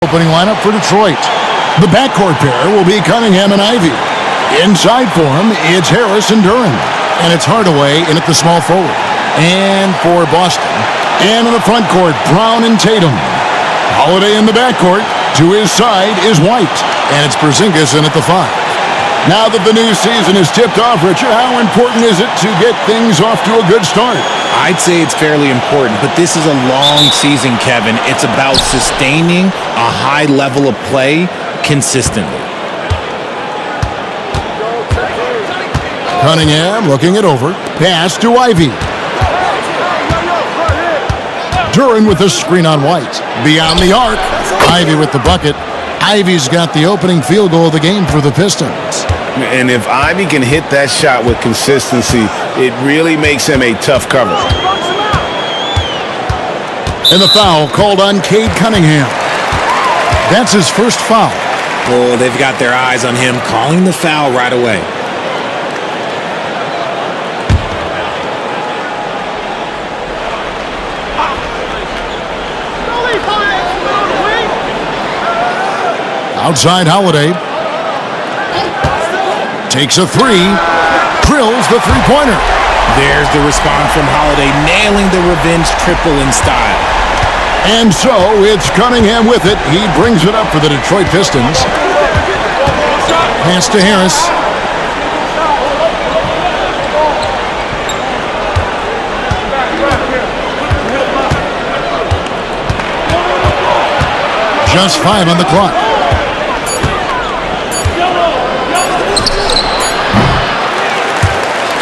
Opening lineup for Detroit. The backcourt pair will be Cunningham and Ivey. Inside for him, it's Harris and Duren. And it's Hardaway in at the small forward. And for Boston. And in the front court, Brown and Tatum. Holiday in the backcourt. To his side is White. And it's Porzingis in at the 5. Now that the new season is tipped off, Richard, how important is it to get things off to a good start? I'd say it's fairly important, but this is a long season, Kevin. It's about sustaining a high level of play consistently. Cunningham looking it over. Pass to Ivey. Duren with the screen on White. Beyond the arc. Ivey with the bucket. Ivey's got the opening field goal of the game for the Pistons. And if Ivey can hit that shot with consistency, it really makes him a tough cover. And the foul called on Cade Cunningham. That's his first foul. Oh, they've got their eyes on him, calling the foul right away. Outside Holiday. Takes a three. Drills the three-pointer. There's the response from Holiday, nailing the revenge triple in style. And so it's Cunningham with it. He brings it up for the Detroit Pistons. Pass to Harris. Just 5 on the clock.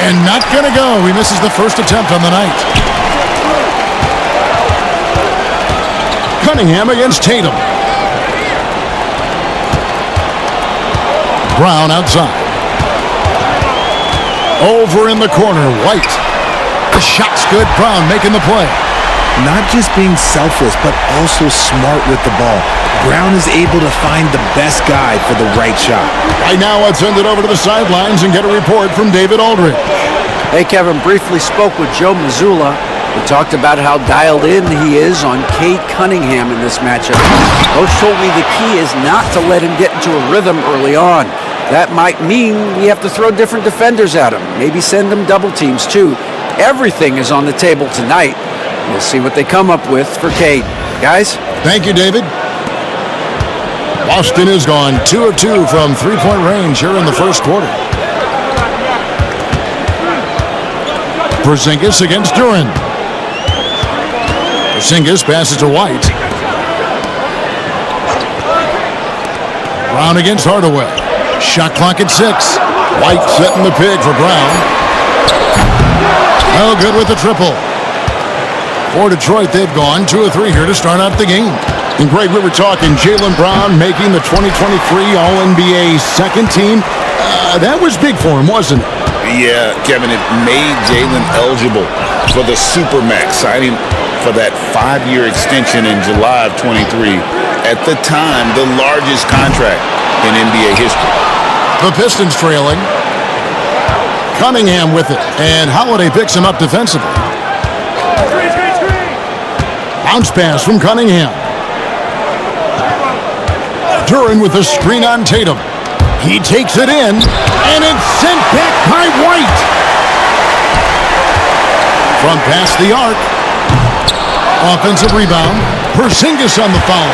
And not going to go. He misses the first attempt on the night. Cunningham against Tatum. Brown outside. Over in the corner, White. The shot's good. Brown making the play. Not just being selfless, but also smart with the ball. Brown is able to find the best guy for the right shot. Right now, let's send it over to the sidelines and get a report from David Aldridge. Hey, Kevin, briefly spoke with Joe Mazzulla. We talked about how dialed in he is on Cade Cunningham in this matchup. Coach told me the key is not to let him get into a rhythm early on. That might mean we have to throw different defenders at him, maybe send him double teams too. Everything is on the table tonight. We'll see what they come up with for Cade. Guys? Thank you, David. Boston has gone 2 of 2 from three-point range here in the first quarter. Porzingis against Duren. Porzingis passes to White. Brown against Hardaway. Shot clock at 6. White setting the pig for Brown. No good with the triple. For Detroit, they've gone 2 of 3 here to start out the game. And Greg, we were talking Jaylen Brown making the 2023 All-NBA second team. That was big for him, wasn't it? Yeah, Kevin, it made Jaylen eligible for the Supermax, signing for that 5-year extension in July of 23. At the time, the largest contract in NBA history. The Pistons trailing. Cunningham with it, and Holiday picks him up defensively. Bounce pass from Cunningham. Duren with the screen on Tatum. He takes it in, and it's sent back by White. From past the arc. Offensive rebound. Porzingis on the foul.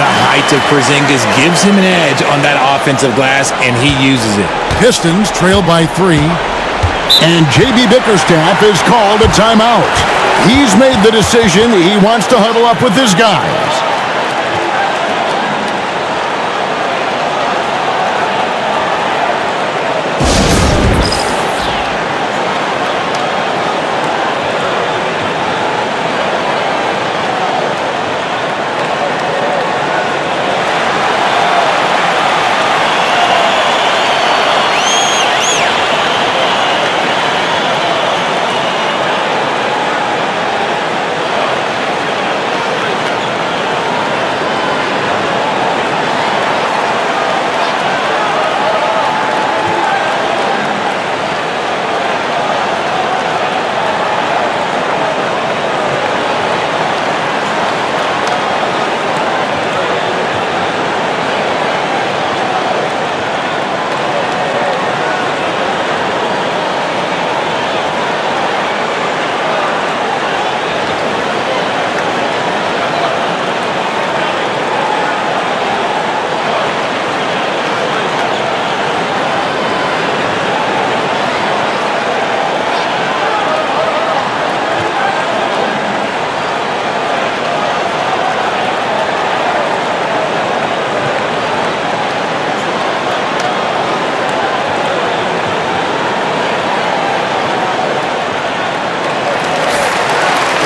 The height of Porzingis gives him an edge on that offensive glass, and he uses it. Pistons trail by 3. And J.B. Bickerstaff has called a timeout. He's made the decision. He wants to huddle up with his guys.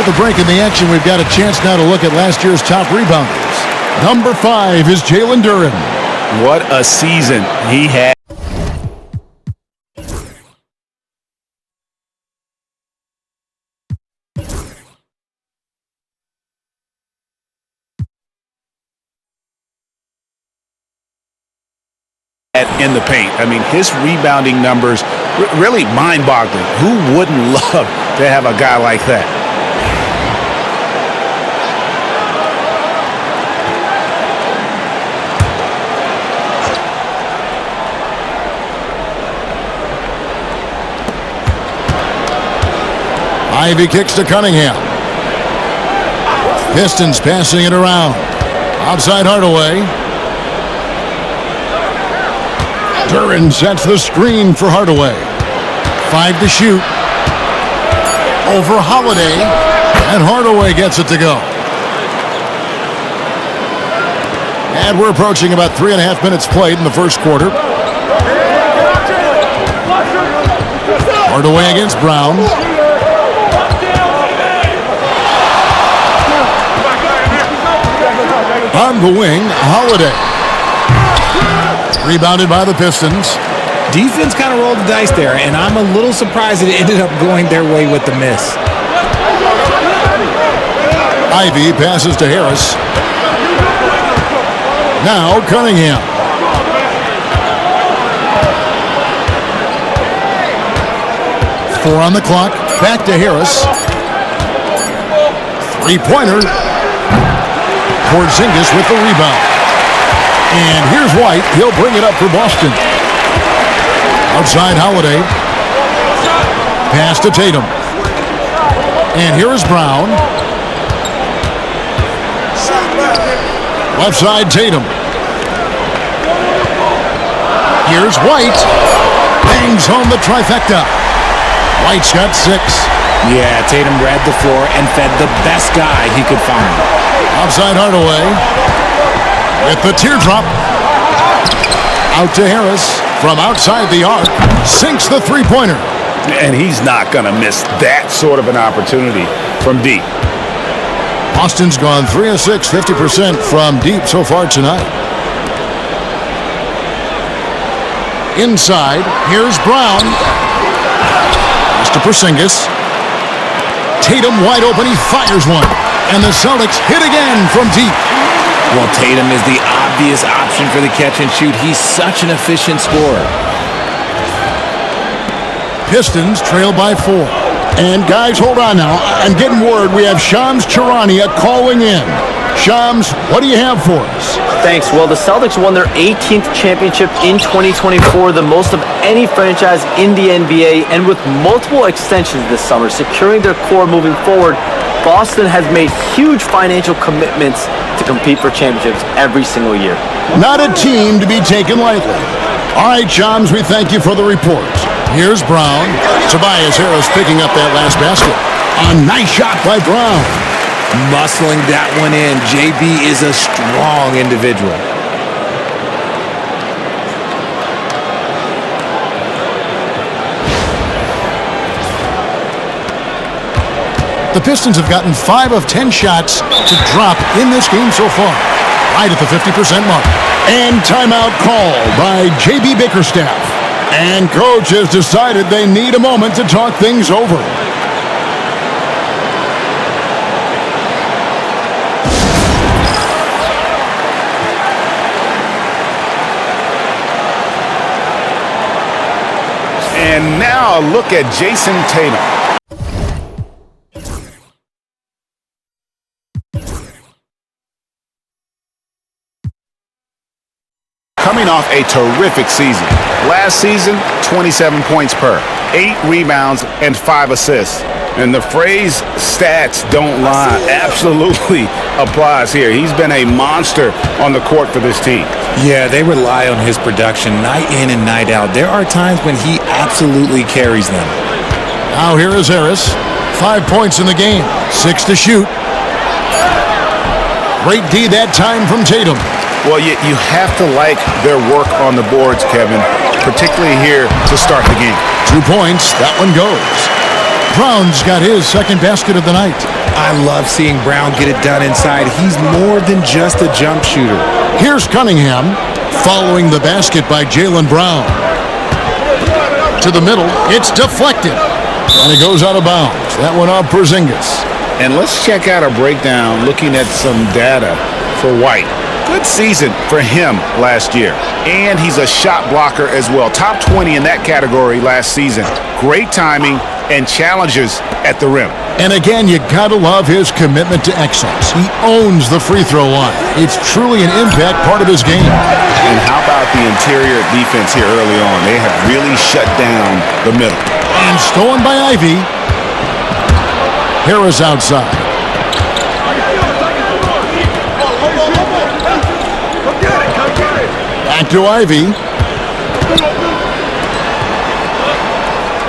the break in the action, we've got a chance now to look at last year's top rebounders. Number 5 is Jaylen Duren. What a season he had. In the paint. I mean, his rebounding numbers really mind-boggling. Who wouldn't love to have a guy like that? Ivy kicks to Cunningham. Pistons passing it around. Outside 𝙁𝙁. Duren sets the screen for 𝙁𝙁. 5 to shoot. Over Holiday. And 𝙁𝙁 gets it to go. And we're approaching about 3.5 minutes played in the first quarter. 𝙁𝙁 against Brown. On the wing, Holiday. Rebounded by the Pistons. Defense kind of rolled the dice there, and I'm a little surprised it ended up going their way with the miss. Ivy passes to Harris. Now Cunningham. Four on the clock. Back to Harris. Three-pointer. Porzingis with the rebound. And here's White. He'll bring it up for Boston. Outside Holiday. Pass to Tatum. And here is Brown. Left side Tatum. Here's White. Bangs home the trifecta. White's got 6. Yeah, Tatum read the floor and fed the best guy he could find. Outside 𝙁𝙁. With the teardrop. Out to Harris. From outside the arc. Sinks the three-pointer. And he's not going to miss that sort of an opportunity from deep. Boston's gone 3 of 6, 50% from deep so far tonight. Inside, here's Brown. Mr. Porzingis. Tatum wide open, he fires one. And the Celtics hit again from deep. Well, Tatum is the obvious option for the catch and shoot. He's such an efficient scorer. Pistons trail by 4. And guys, hold on now. I'm getting word we have 𝗵𝘁𝘁𝗍𝗍 calling in. Shams, what do you have for us? Thanks. Well, the Celtics won their 18th championship in 2024, the most of any franchise in the NBA, and with multiple extensions this summer, securing their core moving forward, Boston has made huge financial commitments to compete for championships every single year. Not a team to be taken lightly. All right, Shams, we thank you for the report. Here's Brown. 𝗵𝘁𝘁 Harris picking up that last basket. A nice shot by Brown. Muscling that one in. JB is a strong individual. The Pistons have gotten 5 of 10 shots to drop in this game so far. Right at the 50% mark. And timeout called by JB Bickerstaff. And coach has decided they need a moment to talk things over. And now a look at Jason Tatum. Coming off a terrific season. Last season, 27 points per, 8 rebounds, and 5 assists. And the phrase stats don't lie absolutely applies here. He's been a monster on the court for this team. Yeah, they rely on his production night in and night out. There are times when he absolutely carries them. Now here is Harris. 5 points in the game, 6 to shoot. Great D that time from Tatum. Well, you have to like their work on the boards, Kevin, particularly here to start the game. 2 points, that one goes. Brown's got his second basket of the night. I love seeing Brown get it done inside. He's more than just a jump shooter. Here's Cunningham following the basket by Jaylen Brown. To the middle, it's deflected. And it goes out of bounds. That went off Porzingis. And let's check out a breakdown looking at some data for White. Good season for him last year. And he's a shot blocker as well. Top 20 in that category last season. Great timing and challenges at the rim. And again, you gotta love his commitment to excellence. He owns the free throw line. It's truly an impact part of his game. And how about the interior defense here early on? They have really shut down the middle. And stolen by Ivy. Harris outside. Back to Ivy.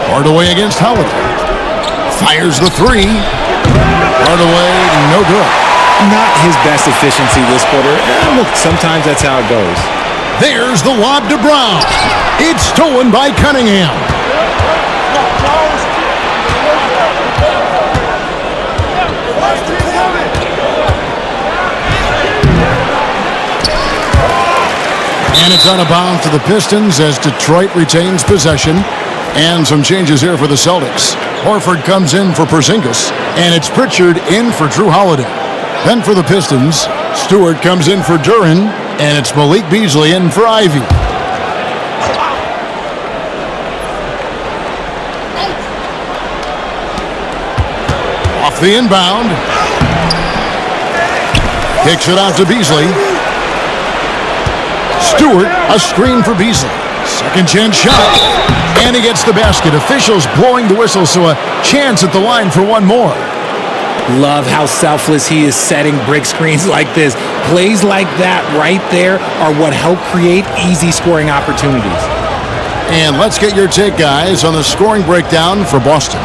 Hardaway against Holiday. Fires the three. Hardaway, no good. Not his best efficiency this quarter. Look, sometimes that's how it goes. There's the lob to Brown. It's stolen by Cunningham. And it's out of bounds to the Pistons as Detroit retains possession. And some changes here for the Celtics. Horford comes in for Porzingis, and it's Pritchard in for Jrue Holiday. Then for the Pistons, Stewart comes in for Duren, and it's Malik Beasley in for Ivy. Off the inbound. Kicks it out to Beasley. Stewart, a screen for Beasley. Second chance shot. And he gets the basket. Officials blowing the whistle, so a chance at the line for one more. Love how selfless he is setting brick screens like this. Plays like that right there are what help create easy scoring opportunities. And let's get your take, guys, on the scoring breakdown for Boston.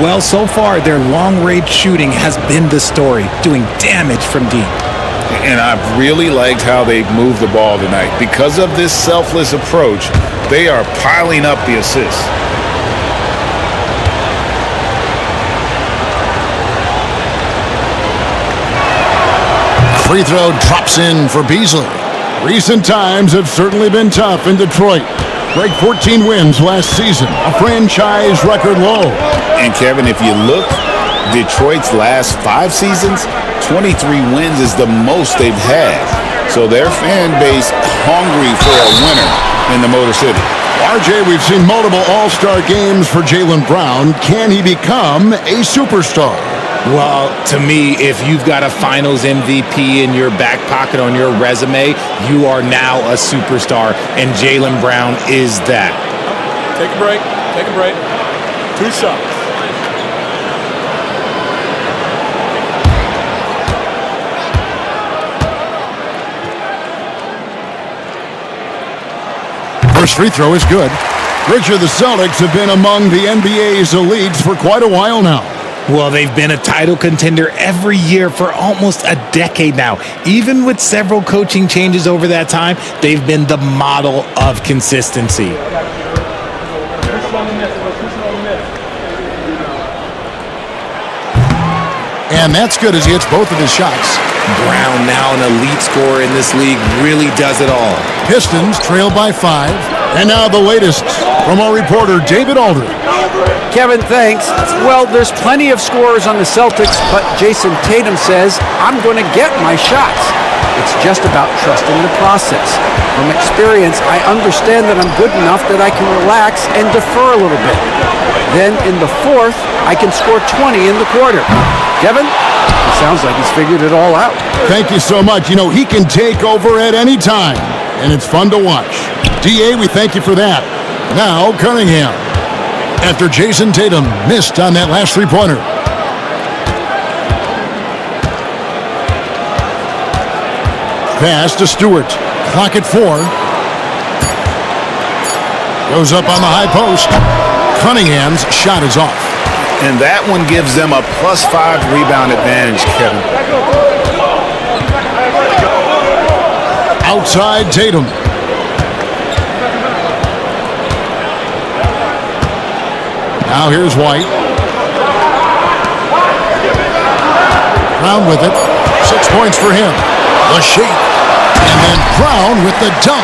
Well, so far, their long-range shooting has been the story, doing damage from deep. And I've really liked how they've moved the ball tonight. Because of this selfless approach, they are piling up the assists. Free throw drops in for Beasley. Recent times have certainly been tough in Detroit. Break 14 wins last season, a franchise record low. And Kevin, if you look, Detroit's last 5 seasons, 23 wins is the most they've had. So their fan base hungry for a winner in the Motor City. RJ, we've seen multiple all-star games for Jaylen Brown. Can he become a superstar? Well, to me, if you've got a finals MVP in your back pocket on your resume, you are now a superstar, and Jaylen Brown is that. Take a break. Take a break. 2 shots. First free throw is good. Richard, the Celtics have been among the NBA's elites for quite a while now. Well, they've been a title contender every year for almost a decade now. Even with several coaching changes over that time, they've been the model of consistency. And that's good as he hits both of his shots. Brown, now an elite scorer in this league, really does it all. Pistons trail by 5. And now the latest from our reporter, David Aldridge. Kevin, thanks. Well, there's plenty of scorers on the Celtics, but Jason Tatum says, I'm going to get my shots. It's just about trusting the process. From experience, I understand that I'm good enough that I can relax and defer a little bit. Then in the fourth, I can score 20 in the quarter. Kevin, it sounds like he's figured it all out. Thank you so much. You know, he can take over at any time, and it's fun to watch. DA, we thank you for that. Now, Cunningham. After Jason Tatum missed on that last three-pointer. Pass to Stewart. Clock at 4. Goes up on the high post. Cunningham's shot is off. And that one gives them a +5 rebound advantage, Kevin. Outside Tatum. Now here's White. Brown with it. 6 points for him. The shake. And then Brown with the dunk.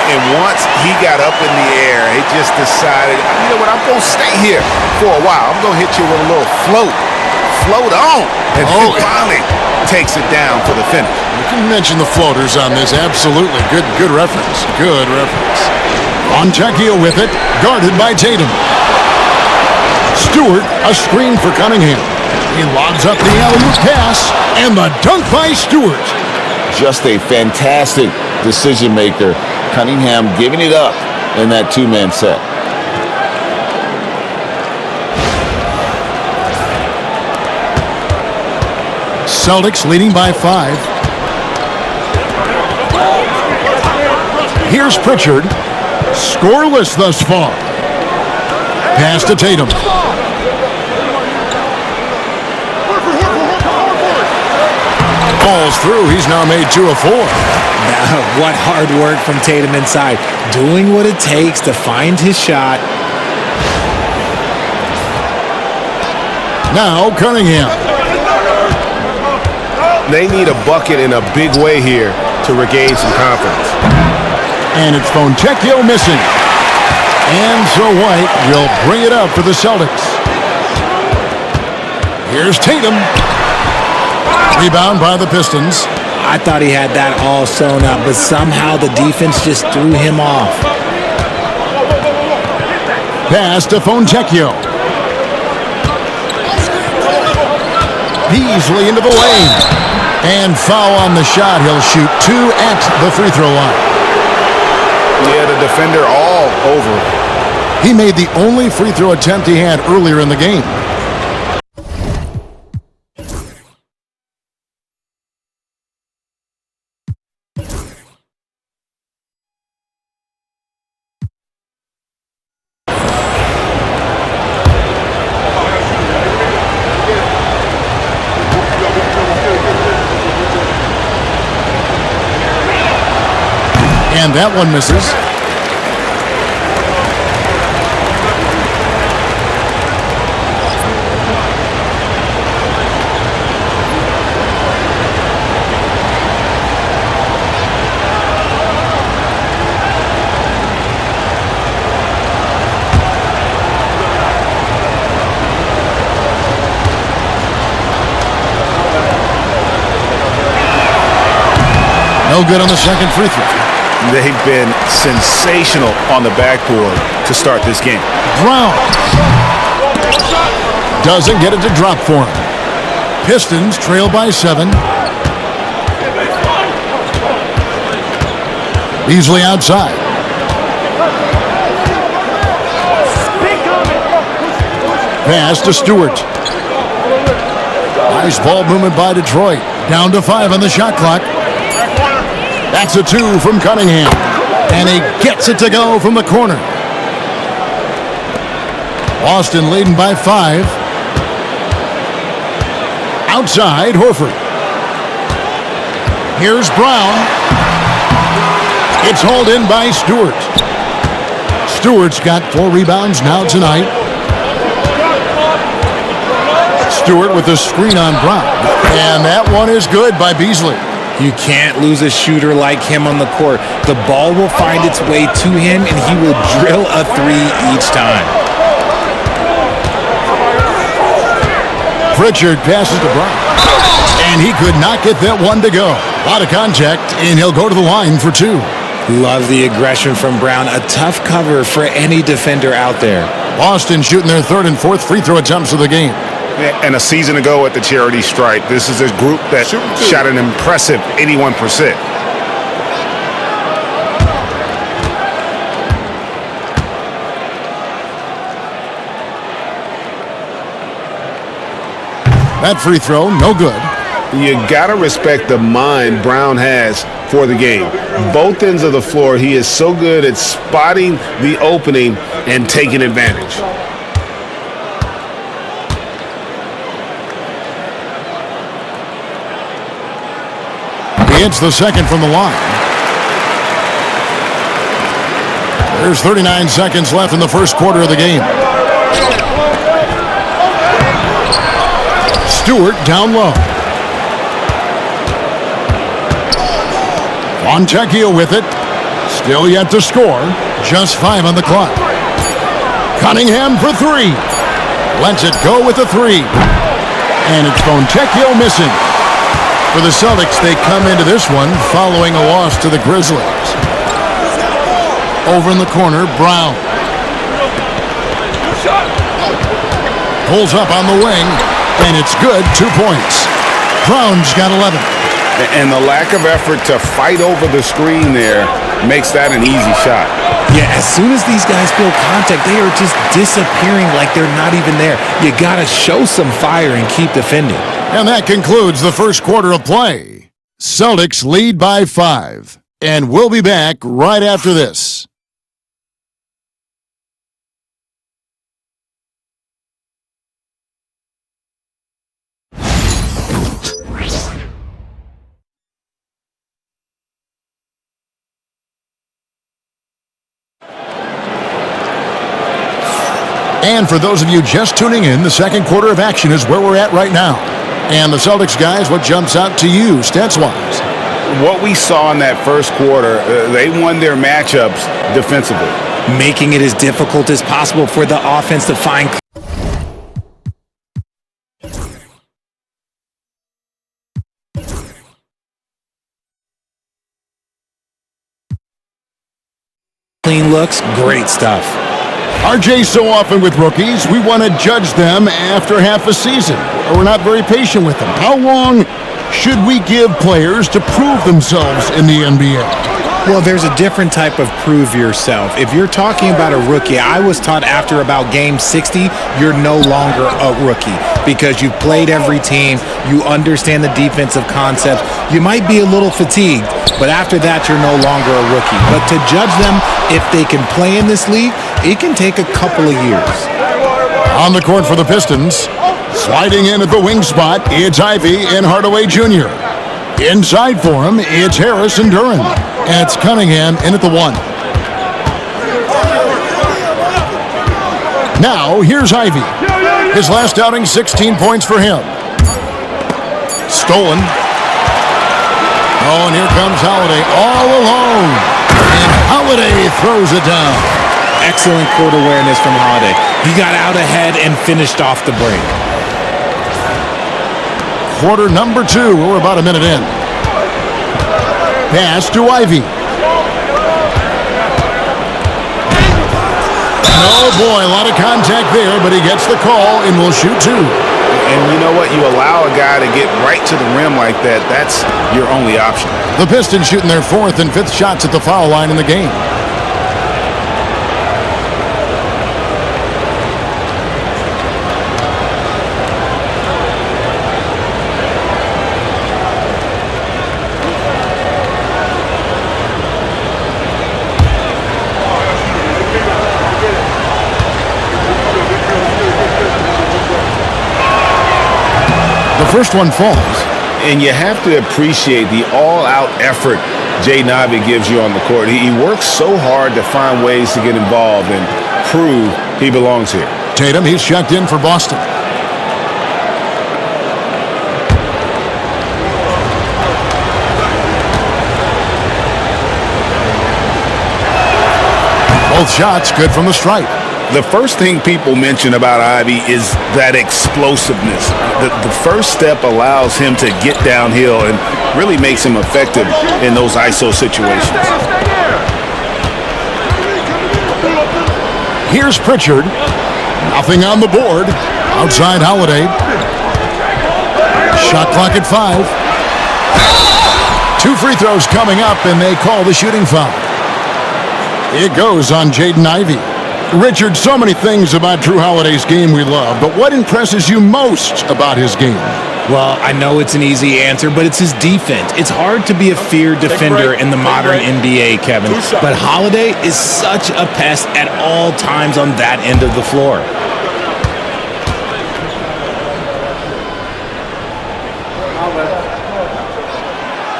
And once he got up in the air, he just decided, you know what, I'm going to stay here for a while. I'm going to hit you with a little float. Float on. And he finally takes it down for the finish. You can mention the floaters on this. Absolutely. Good reference. Good reference. Fontecchio with it. Guarded by Tatum. Stewart, a screen for Cunningham. He lobs up the alley-oop pass. And the dunk by Stewart. Just a fantastic decision maker. Cunningham giving it up in that two-man set. Celtics leading by 5. Here's Pritchard. Scoreless thus far. Pass to Tatum. Falls through. He's now made 2 of 4. Now, what hard work from Tatum inside. Doing what it takes to find his shot. Now Cunningham. They need a bucket in a big way here to regain some confidence. And it's Fontecchio missing. And so White will bring it up for the Celtics. Here's Tatum. Rebound by the Pistons. I thought he had that all sewn up, but somehow the defense just threw him off. Pass to Fontecchio. Beasley into the lane. And foul on the shot. He'll shoot 2 at the free throw line. Yeah, the defender all over. He made the only free throw attempt he had earlier in the game. And that one misses. No good on the second free throw. They've been sensational on the backboard to start this game. Brown doesn't get it to drop for him. Pistons trail by 7. Beasley outside. Pass to Stewart. Nice ball movement by Detroit. Down to 5 on the shot clock. That's a 2 from Cunningham. And he gets it to go from the corner. Boston leading by 5. Outside, Horford. Here's Brown. It's hauled in by Stewart. Stewart's got 4 rebounds now tonight. Stewart with the screen on Brown. And that one is good by Beasley. You can't lose a shooter like him on the court. The ball will find its way to him, and he will drill a 3 each time. Pritchard passes to Brown. And he could not get that one to go. A lot of contact, and he'll go to the line for 2. Love the aggression from Brown. A tough cover for any defender out there. Boston shooting their 3rd and 4th free throw attempts of the game. And a season ago at the charity stripe, this is a group that shot an impressive 81%. That free throw, no good. You gotta respect the mind Brown has for the game. Both ends of the floor, he is so good at spotting the opening and taking advantage. He hits the second from the line. There's 39 seconds left in the first quarter of the game. Stewart down low. Fontecchio with it. Still yet to score. Just 5 on the clock. Cunningham for 3. Lets it go with a 3. And it's Fontecchio missing. For the Celtics, they come into this one following a loss to the Grizzlies. Over in the corner, Brown. Pulls up on the wing, and it's good. 2 points. Brown's got 11. And the lack of effort to fight over the screen there makes that an easy shot. Yeah, as soon as these guys feel contact, they are just disappearing like they're not even there. You got to show some fire and keep defending. And that concludes the first quarter of play. Celtics lead by 5. And we'll be back right after this. And for those of you just tuning in, the second quarter of action is where we're at right now. And the Celtics guys, what jumps out to you, stats-wise? What we saw in that first quarter, they won their matchups defensively. Making it as difficult as possible for the offense to find clean looks. Great stuff. RJ, so often with rookies, we want to judge them after half a season. We're not very patient with them. How long should we give players to prove themselves in the NBA? Well, there's a different type of prove yourself. If you're talking about a rookie, I was taught after about game 60, you're no longer a rookie because you've played every team, you understand the defensive concepts, you might be a little fatigued, but after that, you're no longer a rookie. But to judge them if they can play in this league, it can take a couple of years. On the court for the Pistons, sliding in at the wing spot, it's Ivey and Hardaway Jr. Inside for him, it's Harris and Duren. And it's Cunningham in at the 1. Now, here's Ivey. His last outing, 16 points for him. Stolen. Oh, and here comes Holiday all alone. And Holiday throws it down. Excellent court awareness from Holiday. He got out ahead and finished off the break. Quarter number 2. We're about a minute in. Pass to Ivey. Oh boy, a lot of contact there, but he gets the call and will shoot 2. And you know what? You allow a guy to get right to the rim like that, that's your only option. The Pistons shooting their 4th and 5th shots at the foul line in the game. First one falls. And you have to appreciate the all-out effort Jaylen Ivey gives you on the court. He works so hard to find ways to get involved and prove he belongs here. Tatum, he's checked in for Boston. Both shots good from the stripe. The first thing people mention about Ivey is that explosiveness. The first step allows him to get downhill and really makes him effective in those ISO situations. Here's Pritchard. Nothing on the board. Outside Holiday. Shot clock at 5. 2 free throws coming up, and they call the shooting foul. It goes on Jaylen Ivey. Richard, so many things about Jrue Holiday's game we love, but what impresses you most about his game? Well, I know it's an easy answer, but it's his defense. It's hard to be a feared defender in the modern NBA, Kevin. But Holiday is such a pest at all times on that end of the floor.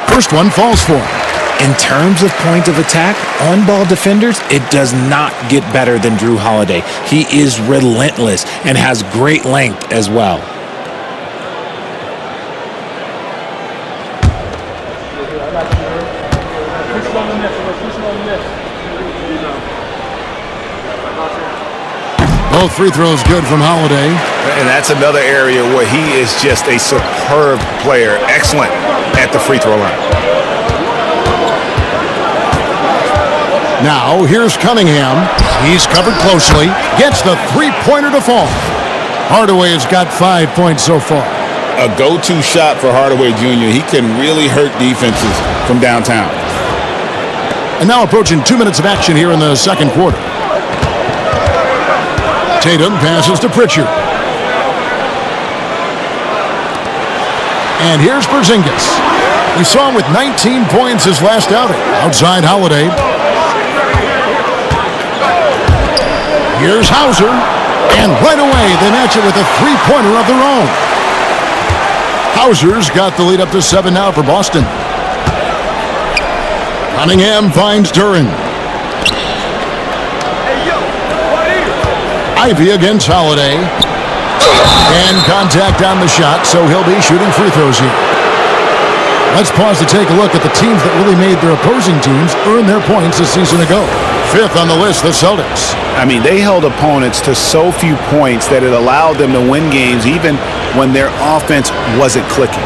First one falls for him. In terms of point of attack, on-ball defenders, it does not get better than Jrue Holiday. He is relentless and has great length as well. Both free throws good from Holiday. And that's another area where he is just a superb player. Excellent at the free throw line. Now, here's Cunningham. He's covered closely. Gets the three-pointer to fall. Hardaway has got 5 points so far. A go-to shot for Hardaway Jr. He can really hurt defenses from downtown. And now approaching 2 minutes of action here in the second quarter. Tatum passes to Pritchard. And here's Porzingis. We saw him with 19 points his last outing. Outside Holiday. Here's Hauser. And right away, they match it with a three-pointer of their own. Hauser's got the lead up to 7 now for Boston. Cunningham finds Duren. Ivy against Holiday. And contact on the shot, so he'll be shooting free throws here. Let's pause to take a look at the teams that really made their opposing teams earn their points a season ago. 5th on the list, the Celtics. I mean, they held opponents to so few points that it allowed them to win games even when their offense wasn't clicking.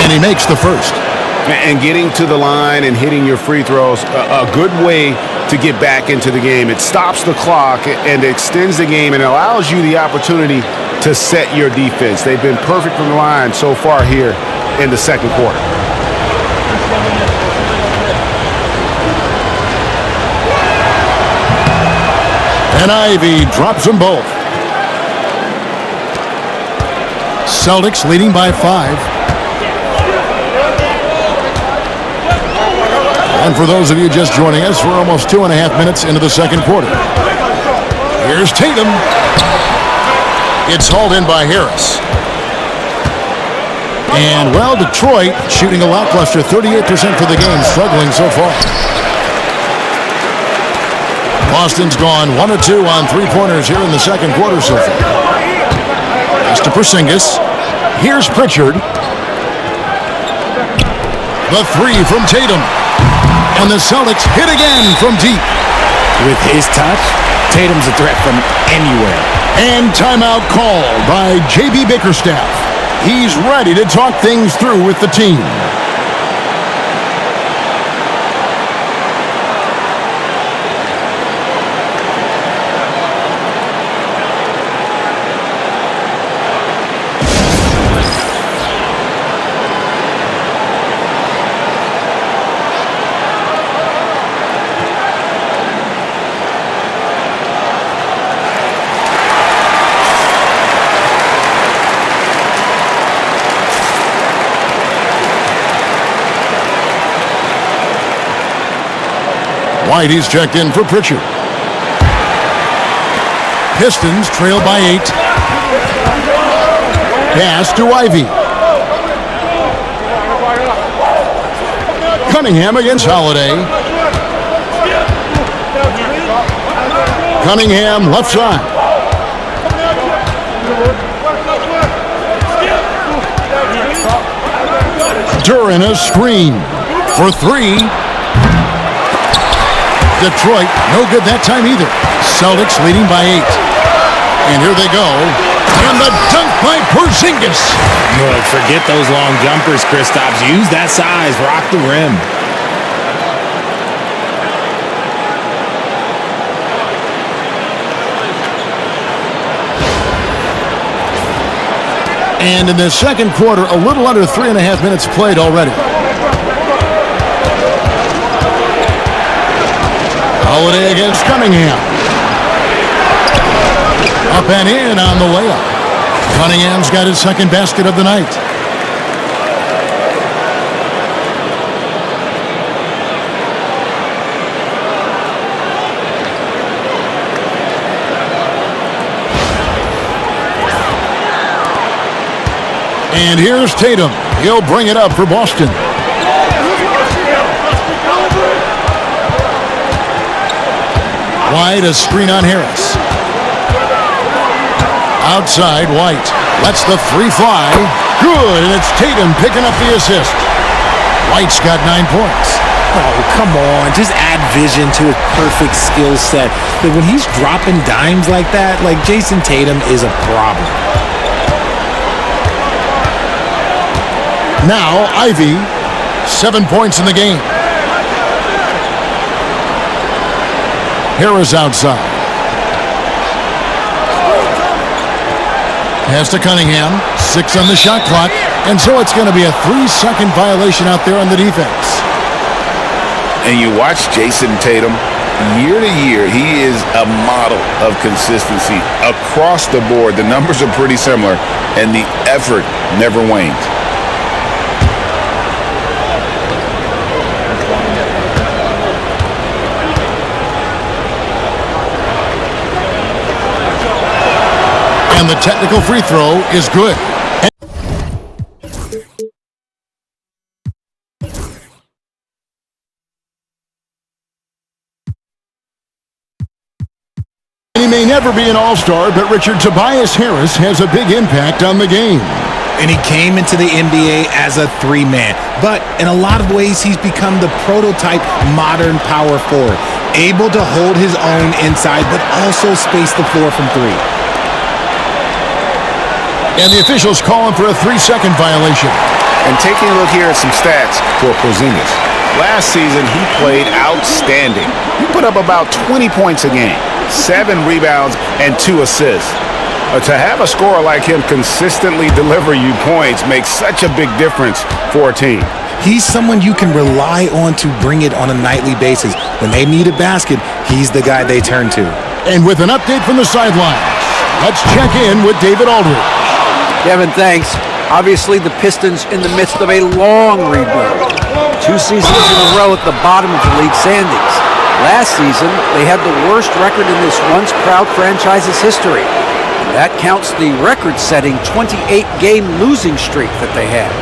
And he makes the first. And getting to the line and hitting your free throws, a good way to get back into the game. It stops the clock and extends the game and allows you the opportunity to set your defense. They've been perfect from the line so far here in the second quarter. And Ivy drops them both. Celtics leading by 5. And for those of you just joining us, we're almost 2.5 minutes into the second quarter. Here's Tatum. It's hauled in by Harris. And, well, Detroit shooting a lackluster 38% for the game, struggling so far. Boston's gone 1 of 2 on three-pointers here in the second quarter so far. Pass to Porzingis. Here's Pritchard. The three from Tatum. And the Celtics hit again from deep. With his touch, Tatum's a threat from anywhere. And timeout called by J.B. Bickerstaff. He's ready to talk things through with the team. Whitey's checked in for Pritchard. Pistons trail by 8. Pass to Ivy. Cunningham against Holiday. Cunningham left side. Duren a screen for 3. Detroit, no good that time either. Celtics leading by 8. And here they go. And the dunk by Porzingis. Look, forget those long jumpers, Kristaps. Use that size. Rock the rim. And in the second quarter, a little under 3.5 minutes played already. Holiday against Cunningham. Up and in on the layup. Cunningham's got his second basket of the night. And here's Tatum. He'll bring it up for Boston. Wide, a screen on Harris. Outside, White lets the three fly. Good, and it's Tatum picking up the assist. White's got 9 points. Oh, come on. Just add vision to a perfect skill set. But when he's dropping dimes like that, like Jason Tatum is a problem. Now, Ivy, 7 points in the game. Harris outside. Pass to Cunningham, 6 on the shot clock, and so it's going to be a 3-second violation out there on the defense. And you watch Jason Tatum, year to year, he is a model of consistency. Across the board, the numbers are pretty similar, and the effort never wanes. And the technical free throw is good. He may never be an all-star, but 𝗵𝘅𝗍𝗍 Harris has a big impact on the game. And he came into the NBA as a 3-man. But in a lot of ways, he's become the prototype modern power forward. Able to hold his own inside, but also space the floor from 3. And the officials calling for a 3-second violation. And taking a look here at some stats for Porzingis. Last season, he played outstanding. He put up about 20 points a game, 7 rebounds, and 2 assists. To have a scorer like him consistently deliver you points makes such a big difference for a team. He's someone you can rely on to bring it on a nightly basis. When they need a basket, he's the guy they turn to. And with an update from the sidelines, let's check in with David Aldridge. Kevin, thanks. Obviously, the Pistons in the midst of a long rebuild. 2 seasons in a row at the bottom of the league standings. Last season, they had the worst record in this once-proud franchise's history. And that counts the record-setting 28-game losing streak that they had.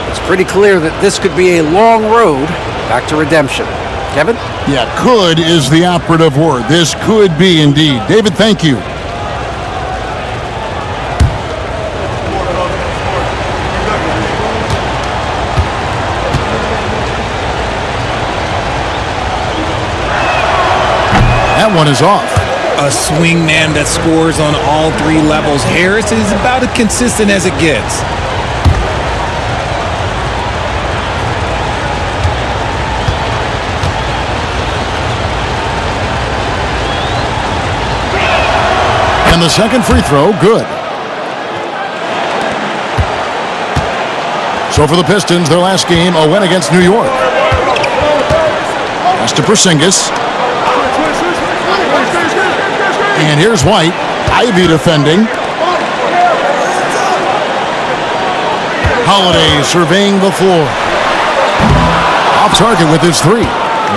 It's pretty clear that this could be a long road back to redemption. Kevin? Yeah, could is the operative word. This could be indeed. David, thank you. That one is off. A swing man that scores on all 3 levels. Harris is about as consistent as it gets. And the second free throw, good. So for the Pistons, their last game, a win against New York. Pass to Porzingis. And here's White. Ivy defending. Holiday surveying the floor. Off target with his 3.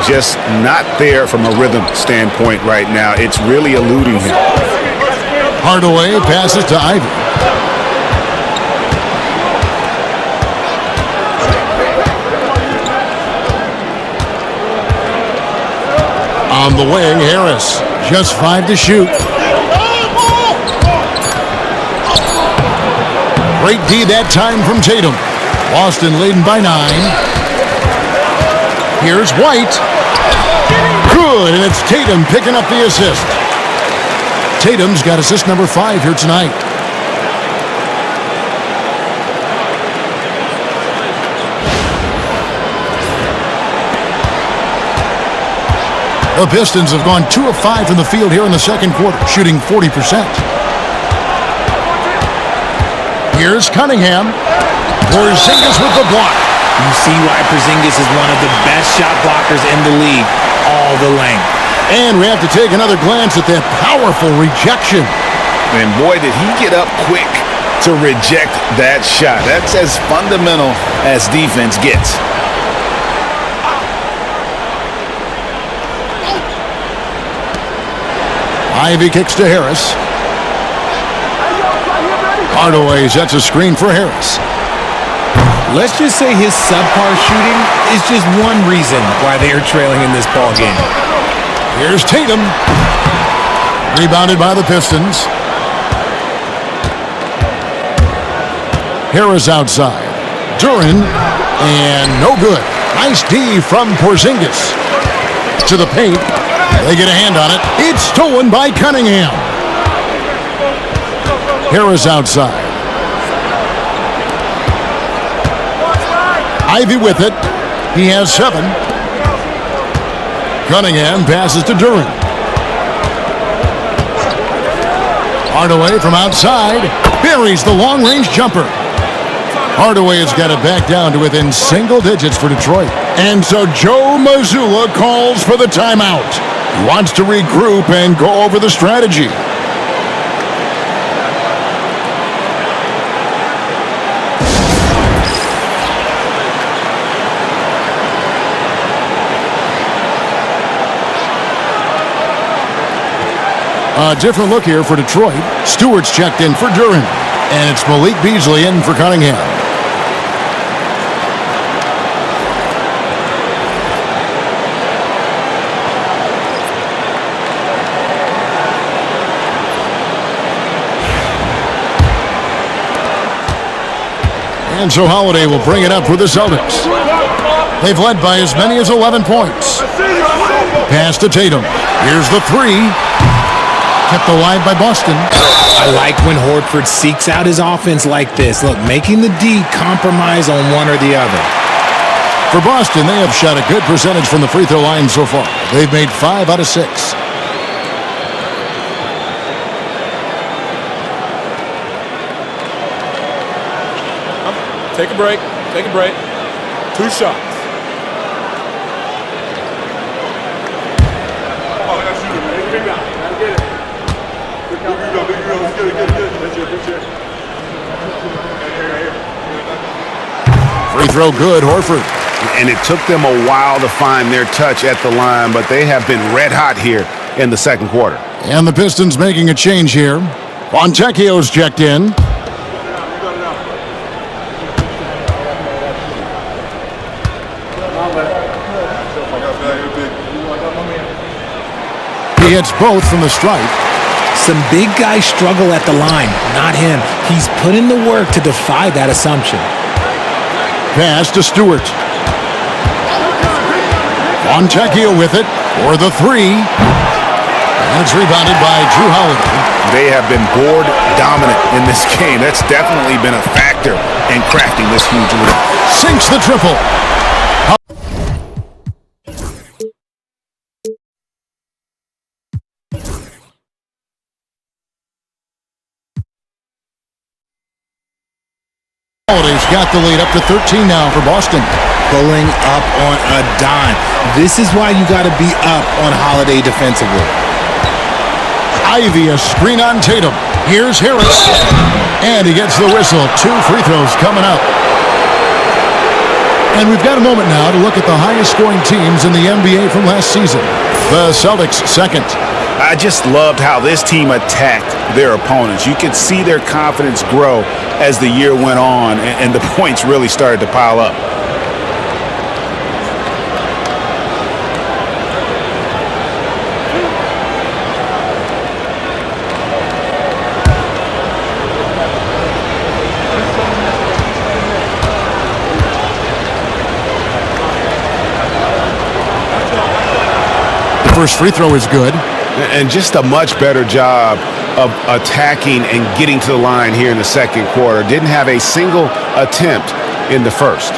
Just not there from a rhythm standpoint right now. It's really eluding him. Hardaway passes to Ivy. On the wing, Harris. Just 5 to shoot. Great D that time from Tatum. Boston leading by 9. Here's White. Good, and it's Tatum picking up the assist. Tatum's got assist number 5 here tonight. The Pistons have gone 2 of 5 from the field here in the second quarter, shooting 40%. Here's Cunningham. Porzingis with the block. You see why Porzingis is one of the best shot blockers in the league. All the length. And we have to take another glance at that powerful rejection. And boy, did he get up quick to reject that shot. That's as fundamental as defense gets. Ivy kicks to Harris. Hardaway sets a screen for Harris. Let's just say his subpar shooting is just one reason why they are trailing in this ball game. Here's Tatum. Rebounded by the Pistons. Harris outside. Duren, and no good. Nice D from Porzingis. To the paint. They get a hand on it. It's stolen by Cunningham. Harris outside. Ivy with it. He has 7. Cunningham passes to Duren. Hardaway from outside. Buries the long-range jumper. Hardaway has got it back down to within single digits for Detroit. And so Joe Mazzulla calls for the timeout. He wants to regroup and go over the strategy. A different look here for Detroit. Stewart's checked in for Duren. And it's Malik Beasley in for Cunningham. And so Holiday will bring it up for the Celtics. They've led by as many as 11 points. Pass to Tatum. Here's the 3. Kept alive by Boston. I like when Horford seeks out his offense like this. Look, making the D compromise on one or the other. For Boston, they have shot a good percentage from the free throw line so far. They've made 5 out of 6. Take a break. Take a break. 2 shots. Free throw good, Horford. And it took them a while to find their touch at the line, but they have been red hot here in the second quarter. And the Pistons making a change here. Fontecchio's checked in. He hits both from the stripe. Some big guys struggle at the line, not him. He's put in the work to defy that assumption. Pass to Stewart. Fontecchio with it for the 3. And it's rebounded by Jrue Holiday. They have been board dominant in this game. That's definitely been a factor in crafting this huge lead. Sinks the triple. Holiday's got the lead up to 13 now for Boston. Pulling up on a dime. This is why you got to be up on Holiday defensively. Ivy, a screen on Tatum. Here's Harris. And he gets the whistle. 2 free throws coming up. And we've got a moment now to look at the highest scoring teams in the NBA from last season. The Celtics second. I just loved how this team attacked their opponents. You could see their confidence grow as the year went on, and the points really started to pile up. The first free throw is good. And just a much better job of attacking and getting to the line here in the second quarter. Didn't have a single attempt in the first.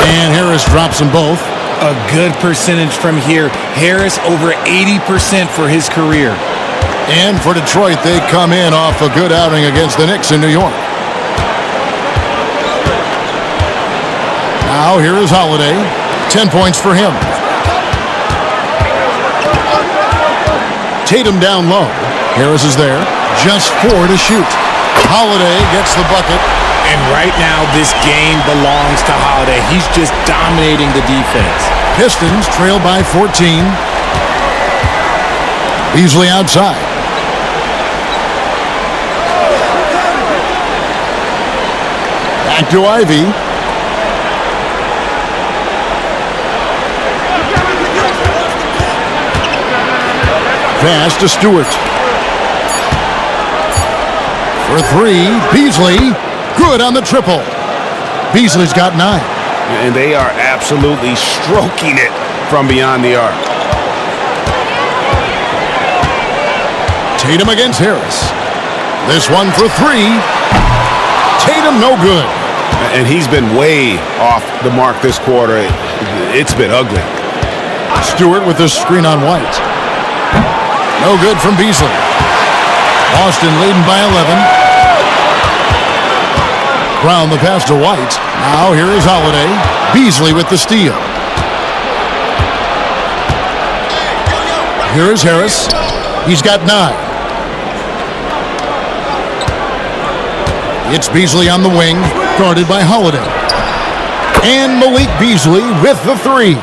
And Harris drops them both. A good percentage from here. Harris over 80% for his career. And for Detroit, they come in off a good outing against the Knicks in New York. Now here is Holiday. 10 points for him. Tatum down low. Harris is there. Just 4 to shoot. Holiday gets the bucket. And right now, this game belongs to Holiday. He's just dominating the defense. Pistons trail by 14. Beasley outside. Back to Ivey. Pass to Stewart. For three, Beasley. Good on the triple. Beasley's got 9. And they are absolutely stroking it from beyond the arc. Tatum against Harris. This one for 3. Tatum no good. And he's been way off the mark this quarter. It's been ugly. Stewart with the screen on White. No good from Beasley. Boston leading by 11. Brown the pass to White. Now here is Holiday. Beasley with the steal. Here is Harris. He's got 9. It's Beasley on the wing, guarded by Holiday. And Malik Beasley with the 3.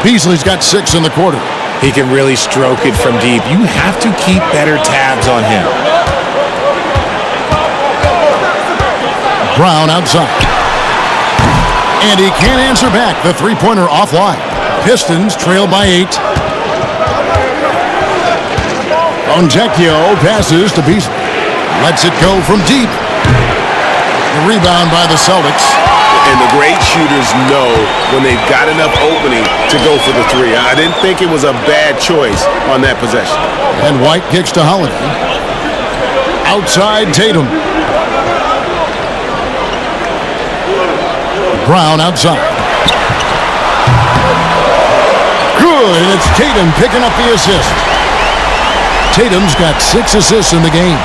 Beasley's got 6 in the quarter. He can really stroke it from deep. You have to keep better tabs on him. Brown outside. And he can't answer back. The three-pointer offline. Pistons trail by 8. 𝗀𝗃𝘀 passes to Beasley. Lets it go from deep. The rebound by the Celtics. And the great shooters know when they've got enough opening to go for the 3. I didn't think it was a bad choice on that possession. And White kicks to Holiday. Outside Tatum. Brown outside. Good, and it's Tatum picking up the assist. Tatum's got 6 assists in the game.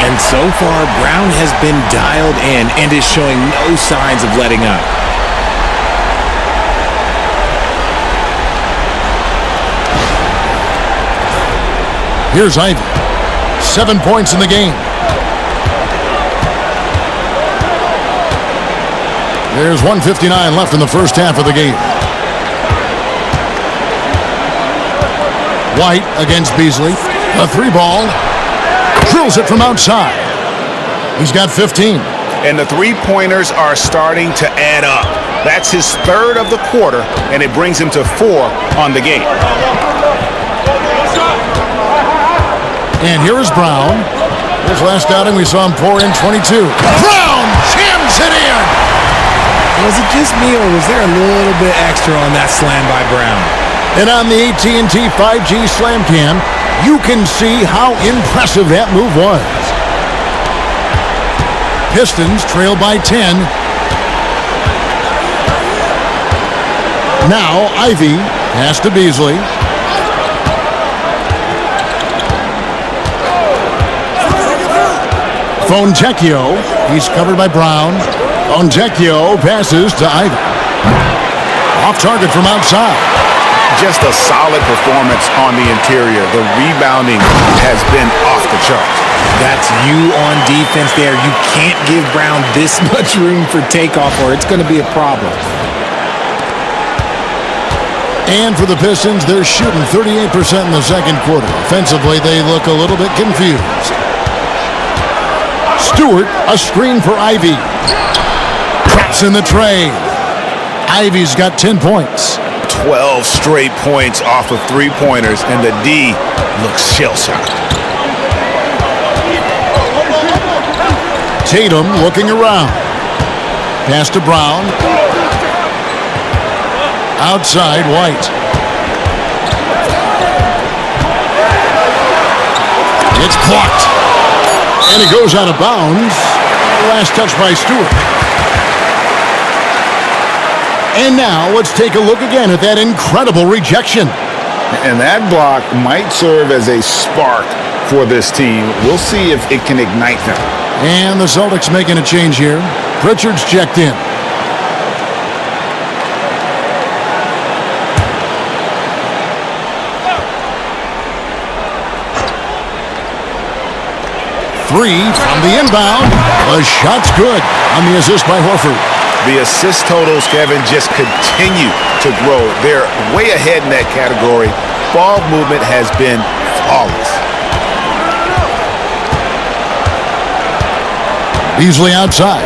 And so far, Brown has been dialed in and is showing no signs of letting up. Here's Ivey. 7 points in the game. There's 1:59 left in the first half of the game. White against Beasley. A 3-ball. Drills it from outside. He's got 15. And the 3-pointers are starting to add up. That's his 3rd of the quarter, and it brings him to 4 on the game. And here is Brown. His last outing, we saw him pour in 22. Brown jams it in! Was it just me, or was there a little bit extra on that slam by Brown? And on the AT&T 5G Slam Cam, you can see how impressive that move was. Pistons trail by 10. Now Ivey pass to Beasley. 𝗀𝗃𝘀. He's covered by Brown. 𝗀𝗃𝘀 passes to Ivey. Off target from outside. Just a solid performance on the interior. The rebounding has been off the charts. That's you on defense there. You can't give Brown this much room for takeoff or it's going to be a problem. And for the Pistons, they're shooting 38% in the second quarter. Offensively, they look a little bit confused. Stewart, a screen for Ivey. Traps in the tray. Ivey's got 10 points. 12 straight points off of 3-pointers, and the D looks shell-shocked. Tatum looking around. Pass to Brown. Outside White. It's blocked. And it goes out of bounds. Last touch by Stewart. And now let's take a look again at that incredible rejection. And that block might serve as a spark for this team. We'll see if it can ignite them. And the Celtics making a change here. Pritchard's checked in. Three from the inbound. The shot's good on the assist by Horford. The assist totals, Kevin, just continue to grow. They're way ahead in that category ball movement has been flawless. Beasley outside.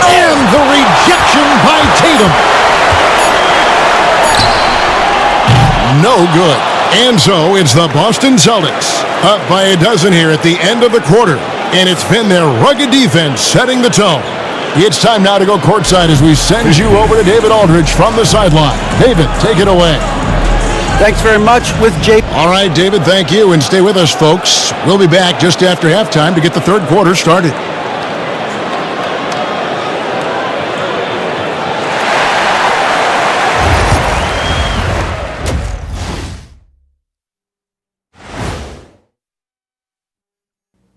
And the rejection by Tatum. No good. And so it's the Boston Celtics up by a dozen here at the end of the quarter. And it's been their rugged defense setting the tone. It's time now to go courtside as we send you over to David Aldridge from the sideline. David, take it away. Thanks very much with Jay. All right, David, thank you. And stay with us, folks. We'll be back just after halftime to get the third quarter started.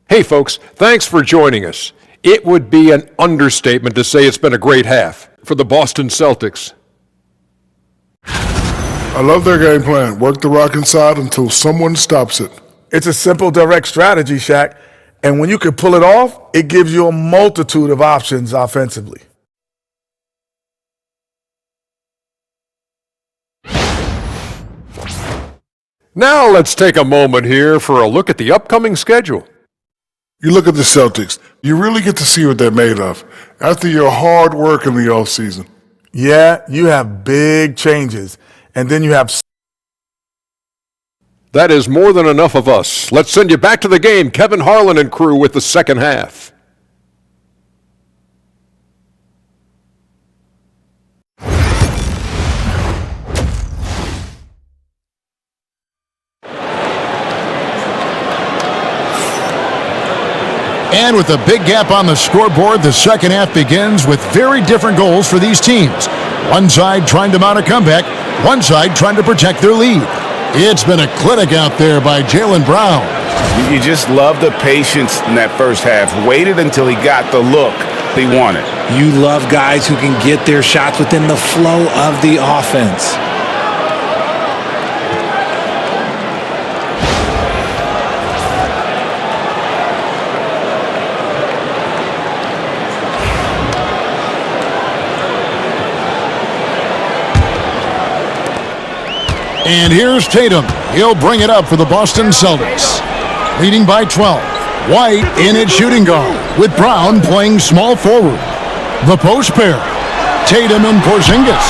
Hey folks, thanks for joining us. It would be an understatement to say it's been a great half for the Boston Celtics. I love their game plan. Work the rock inside until someone stops it. It's a simple, direct strategy, Shaq. And when you can pull it off, it gives you a multitude of options offensively. Now let's take a moment here for a look at the upcoming schedule. You look at the Celtics, you really get to see what they're made of after your hard work in the offseason. Yeah, you have big changes. And then you have... That is more than enough of us. Let's send you back to the game, Kevin Harlan and crew with the second half. And with a big gap on the scoreboard, the second half begins with very different goals for these teams. One side trying to mount a comeback, one side trying to protect their lead. It's been a clinic out there by Jaylen Brown. You just love the patience in that first half. Waited until he got the look he wanted. You love guys who can get their shots within the flow of the offense. And here's Tatum. He'll bring it up for the Boston Celtics. Leading by 12. White in at shooting guard, with Brown playing small forward. The post pair, Tatum and Porzingis.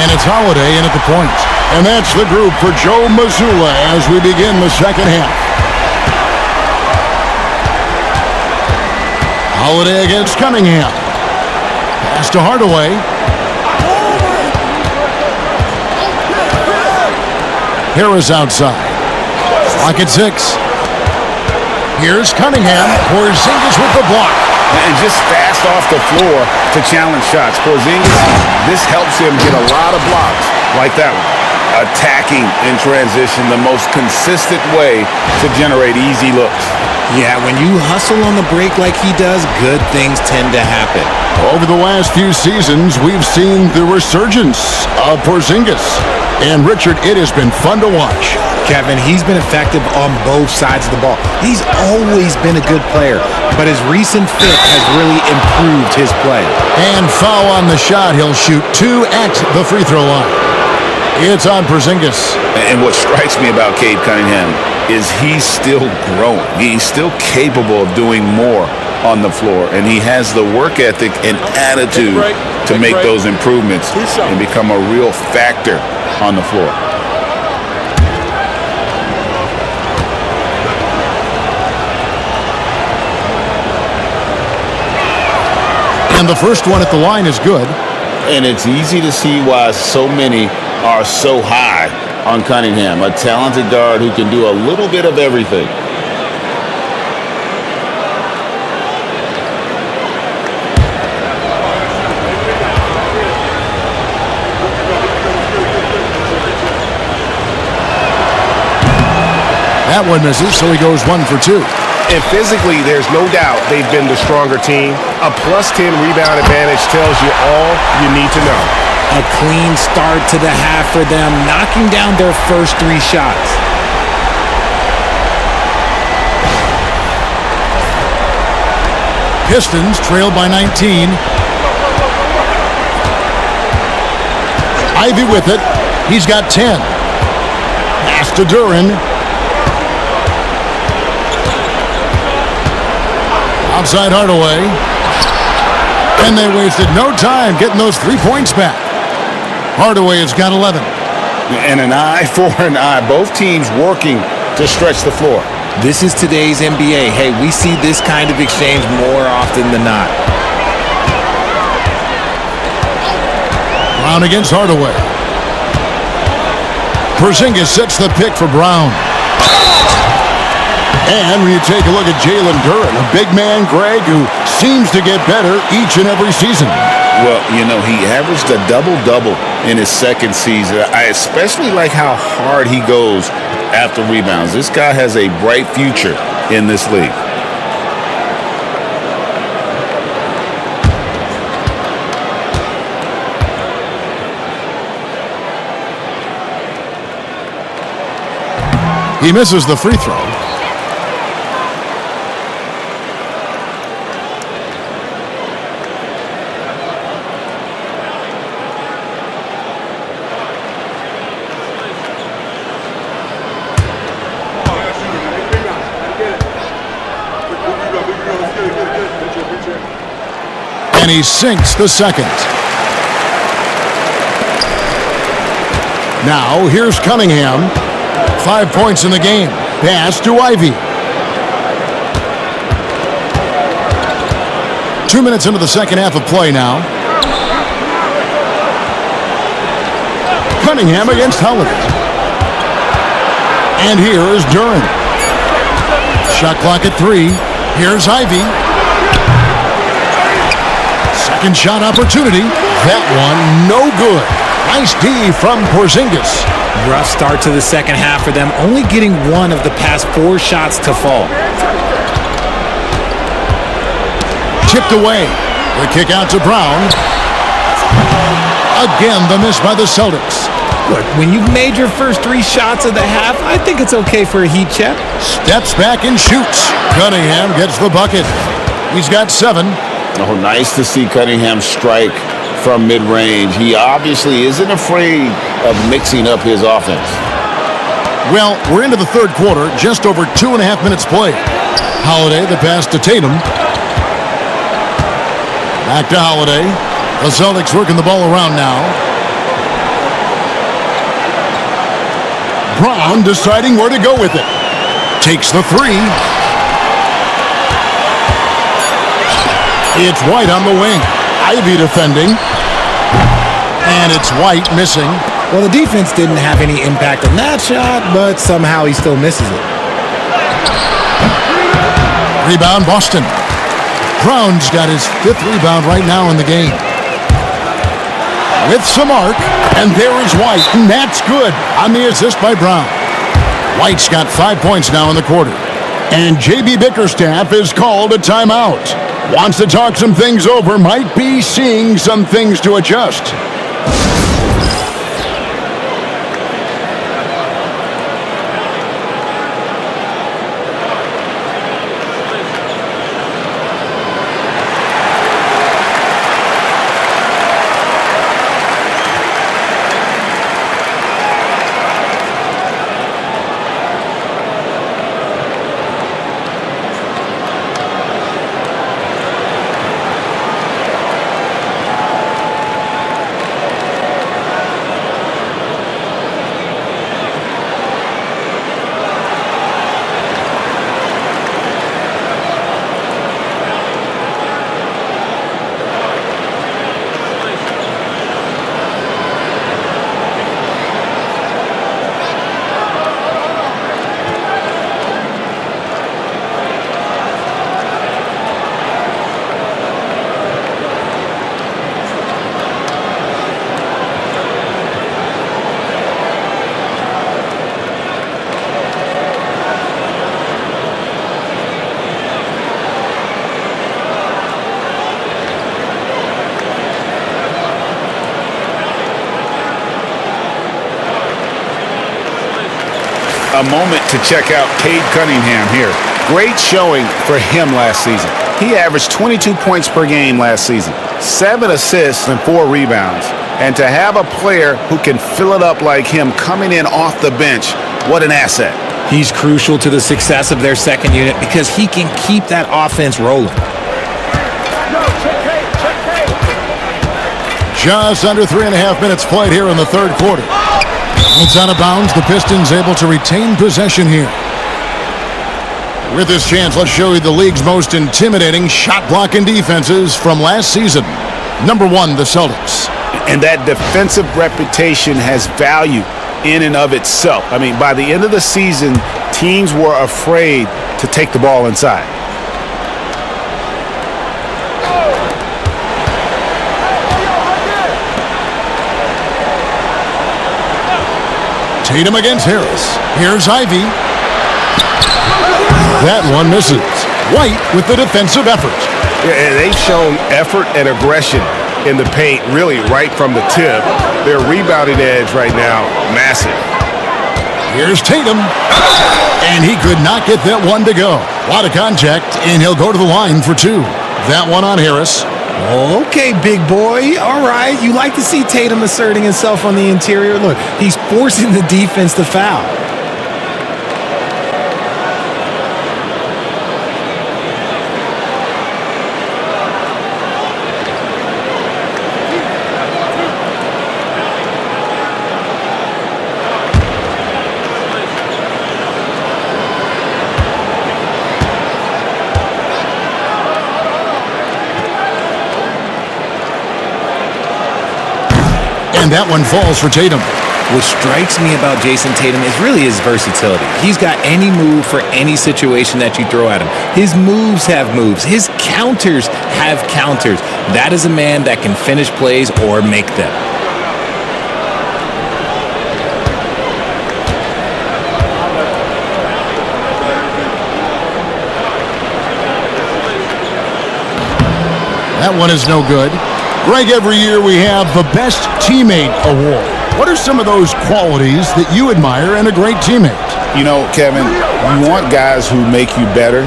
And it's Holiday in at the point. And that's the group for Joe Mazzulla as we begin the second half. Holiday against Cunningham. Pass to Hardaway. Harris outside. Clock at 6. Here's Cunningham. Porzingis with the block. And just fast off the floor to challenge shots. Porzingis, this helps him get a lot of blocks like that one. Attacking in transition, the most consistent way to generate easy looks. Yeah, when you hustle on the break like he does, good things tend to happen. Over the last few seasons, we've seen the resurgence of Porzingis. And Richard, it has been fun to watch. Kevin, he's been effective on both sides of the ball. He's always been a good player, but his recent fit has really improved his play. And foul on the shot. He'll shoot 2 at the free throw line. It's on Porzingis. And what strikes me about Cade Cunningham is he's still growing. He's still capable of doing more on the floor, and he has the work ethic and attitude to make those improvements and become a real factor on the floor. And the first one at the line is good. And it's easy to see why so many are so high on Cunningham, a talented guard who can do a little bit of everything. That one misses, so he goes 1 for 2. And physically, there's no doubt they've been the stronger team. A +10 rebound advantage tells you all you need to know. A clean start to the half for them, knocking down their first 3 shots. Pistons trail by 19. Ivey with it. He's got 10. Pass to 𝙭. Outside Hardaway. And they wasted no time getting those 3 points back. Hardaway has got 11. And an eye for an eye. Both teams working to stretch the floor. This is today's NBA. Hey, we see this kind of exchange more often than not. Brown against Hardaway. Porzingis sets the pick for Brown. And when you take a look at Jaylen 𝘚, a big man, Greg, who seems to get better each and every season. Well, you know, he averaged a double-double in his second season. I especially like how hard he goes after rebounds. This guy has a bright future in this league. He misses the free throw. And he sinks the second. Now here's Cunningham. 5 points in the game. Pass to Ivey. 2 minutes into the second half of play now. Cunningham against Holiday. And here is 𝙭. Shot clock at 3. Here's Ivey. Second shot opportunity. That one no good. Nice D from Porzingis. Rough start to the second half for them, only getting one of the past 4 shots to fall. Tipped away. The kick out to Brown. Again, the miss by the Celtics. Look, when you've made your first 3 shots of the half, I think it's okay for a heat check. Steps back and shoots. Cunningham gets the bucket. He's got 7. Oh, nice to see Cunningham strike from mid-range. He obviously isn't afraid of mixing up his offense. Well, we're into the third quarter, just over 2.5 minutes played. Holiday, the pass to Tatum. Back to Holiday. The Celtics working the ball around now. Brown deciding where to go with it. Takes the 3. It's White on the wing. Ivey defending. And it's White missing. Well, the defense didn't have any impact on that shot, but somehow he still misses it. Rebound, Boston. Brown's got his 5th rebound right now in the game. With some arc, and there is White, and that's good on the assist by Brown. White's got 5 points now in the quarter. And J.B. Bickerstaff is called a timeout. Wants to talk some things over, might be seeing some things to adjust. A moment to check out Cade Cunningham here. Great showing for him last season. He averaged 22 points per game last season, 7 assists and 4 rebounds. And to have a player who can fill it up like him coming in off the bench, what an asset. He's crucial to the success of their second unit because he can keep that offense rolling. Just under 3.5 minutes played here in the third quarter. It's out of bounds. The Pistons able to retain possession here. With this chance, let's show you the league's most intimidating shot-blocking defenses from last season. Number 1, the Celtics. And that defensive reputation has value in and of itself. I mean, by the end of the season, teams were afraid to take the ball inside. Tatum against Harris. Here's Ivy. That one misses. White with the defensive effort. Yeah, they've shown effort and aggression in the paint, really right from the tip. Their rebounding edge right now, massive. Here's Tatum. And he could not get that one to go. A lot of contact, and he'll go to the line for 2. That one on Harris. Okay, big boy. All right. You like to see Tatum asserting himself on the interior. Look, he's forcing the defense to foul. And that one falls for Tatum. What strikes me about Jason Tatum is really his versatility. He's got any move for any situation that you throw at him. His moves have moves. His counters have counters. That is a man that can finish plays or make them. That one is no good. Greg, every year we have the Best Teammate Award. What are some of those qualities that you admire in a great teammate? You know, Kevin, you want guys who make you better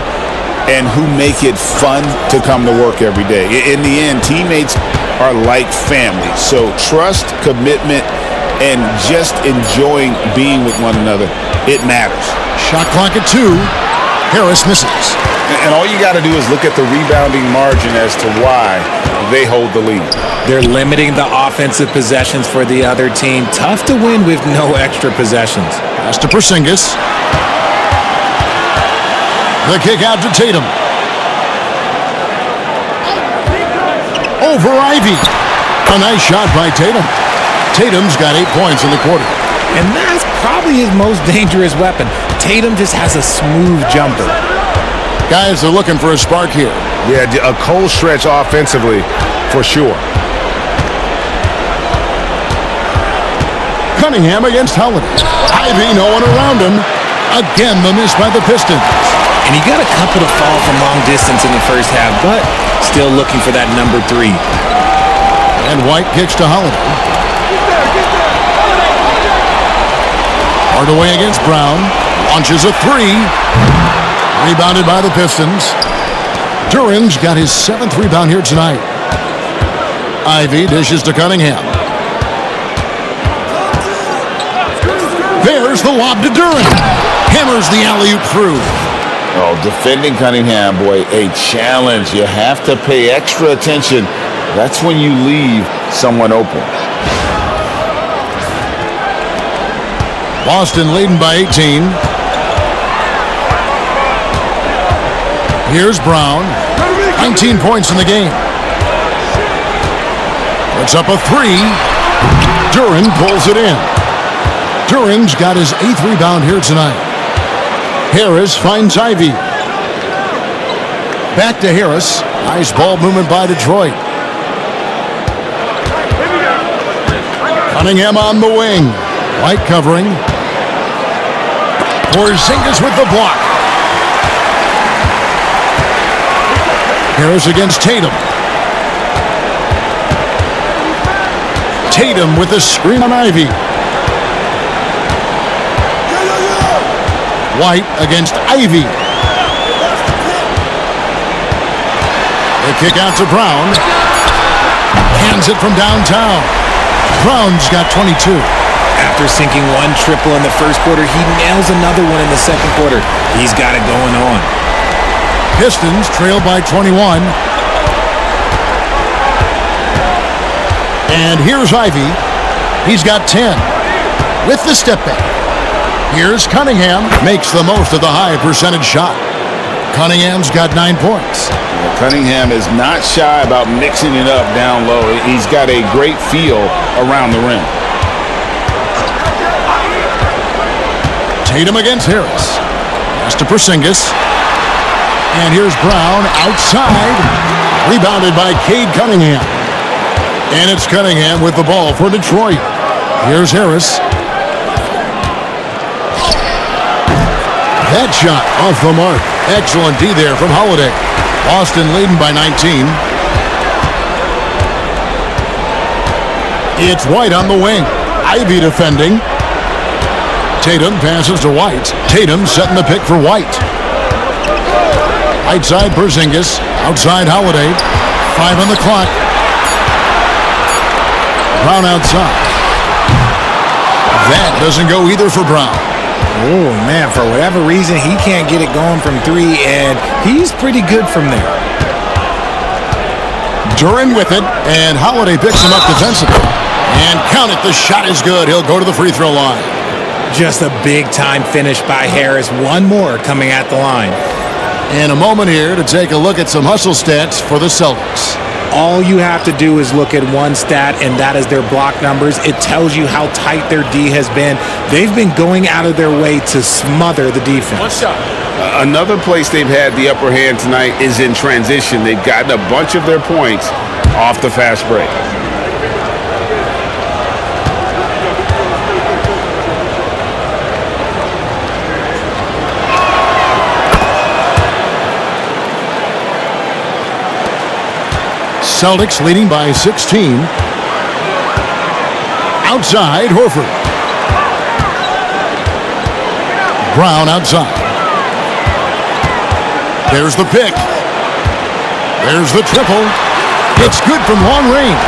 and who make it fun to come to work every day. In the end, teammates are like family. So trust, commitment, and just enjoying being with one another, it matters. Shot clock at 2. Harris misses. And all you got to do is look at the rebounding margin as to why they hold the lead. They're limiting the offensive possessions for the other team. Tough to win with no extra possessions. Pass to Porzingis. The kick out to Tatum. Over Ivy. A nice shot by Tatum. Tatum's got 8 points in the quarter. And that's probably his most dangerous weapon. Tatum just has a smooth jumper. Guys are looking for a spark here. Yeah, a cold stretch offensively, for sure. Cunningham against Holiday. Ivy, no one around him. Again, the miss by the Pistons. And he got a couple to fall from long distance in the first half, but still looking for that number 3. And White kicks to Holiday. Hardaway against Brown. Launches a 3. Rebounded by the Pistons. Duran's got his 7th rebound here tonight. Ivy dishes to Cunningham. There's the lob to Duran. Hammers the alley-oop through. Oh, defending Cunningham, boy, a challenge. You have to pay extra attention. That's when you leave someone open. Boston leading by 18. Here's Brown. 19 points in the game. Puts up a 3. Duran pulls it in. Duran's got his 8th rebound here tonight. Harris finds Ivy. Back to Harris. Nice ball movement by Detroit. Cunningham on the wing. White covering. Porzingis with the block. Harris against Tatum. Tatum with the screen on Ivy. White against Ivy. Kick out to Brown. Hands it from downtown. Brown's got 22. After sinking one triple in the first quarter, he nails another one in the second quarter. He's got it going on. Pistons trail by 21. And here's Ivey. He's got 10. With the step back. Here's Cunningham. Makes the most of the high percentage shot. Cunningham's got 9 points. Cunningham is not shy about mixing it up down low. He's got a great feel around the rim. Tatum against Harris. Pass to Porzingis. And here's Brown outside. Rebounded by Cade Cunningham. And it's Cunningham with the ball for Detroit. Here's Harris. That shot off the mark. Excellent D there from Holiday. Boston leading by 19. It's White on the wing. Ivey defending. Tatum passes to White. Tatum setting the pick for White. Outside Porzingis. Outside Holiday. 5 on the clock. Brown outside. That doesn't go either for Brown. Oh, man, for whatever reason, he can't get it going from 3, and he's pretty good from there. Duren with it, and Holiday picks him up defensively. And count it, the shot is good. He'll go to the free throw line. Just a big-time finish by Harris. One more coming at the line. In a moment here to take a look at some hustle stats for the Celtics. All you have to do is look at one stat, and that is their block numbers. It tells you how tight their D has been. They've been going out of their way to smother the defense. One shot. Another place they've had the upper hand tonight is in transition. They've gotten a bunch of their points off the fast break. Celtics leading by 16. Outside, Horford. Brown outside. There's the pick. There's the triple. It's good from long range.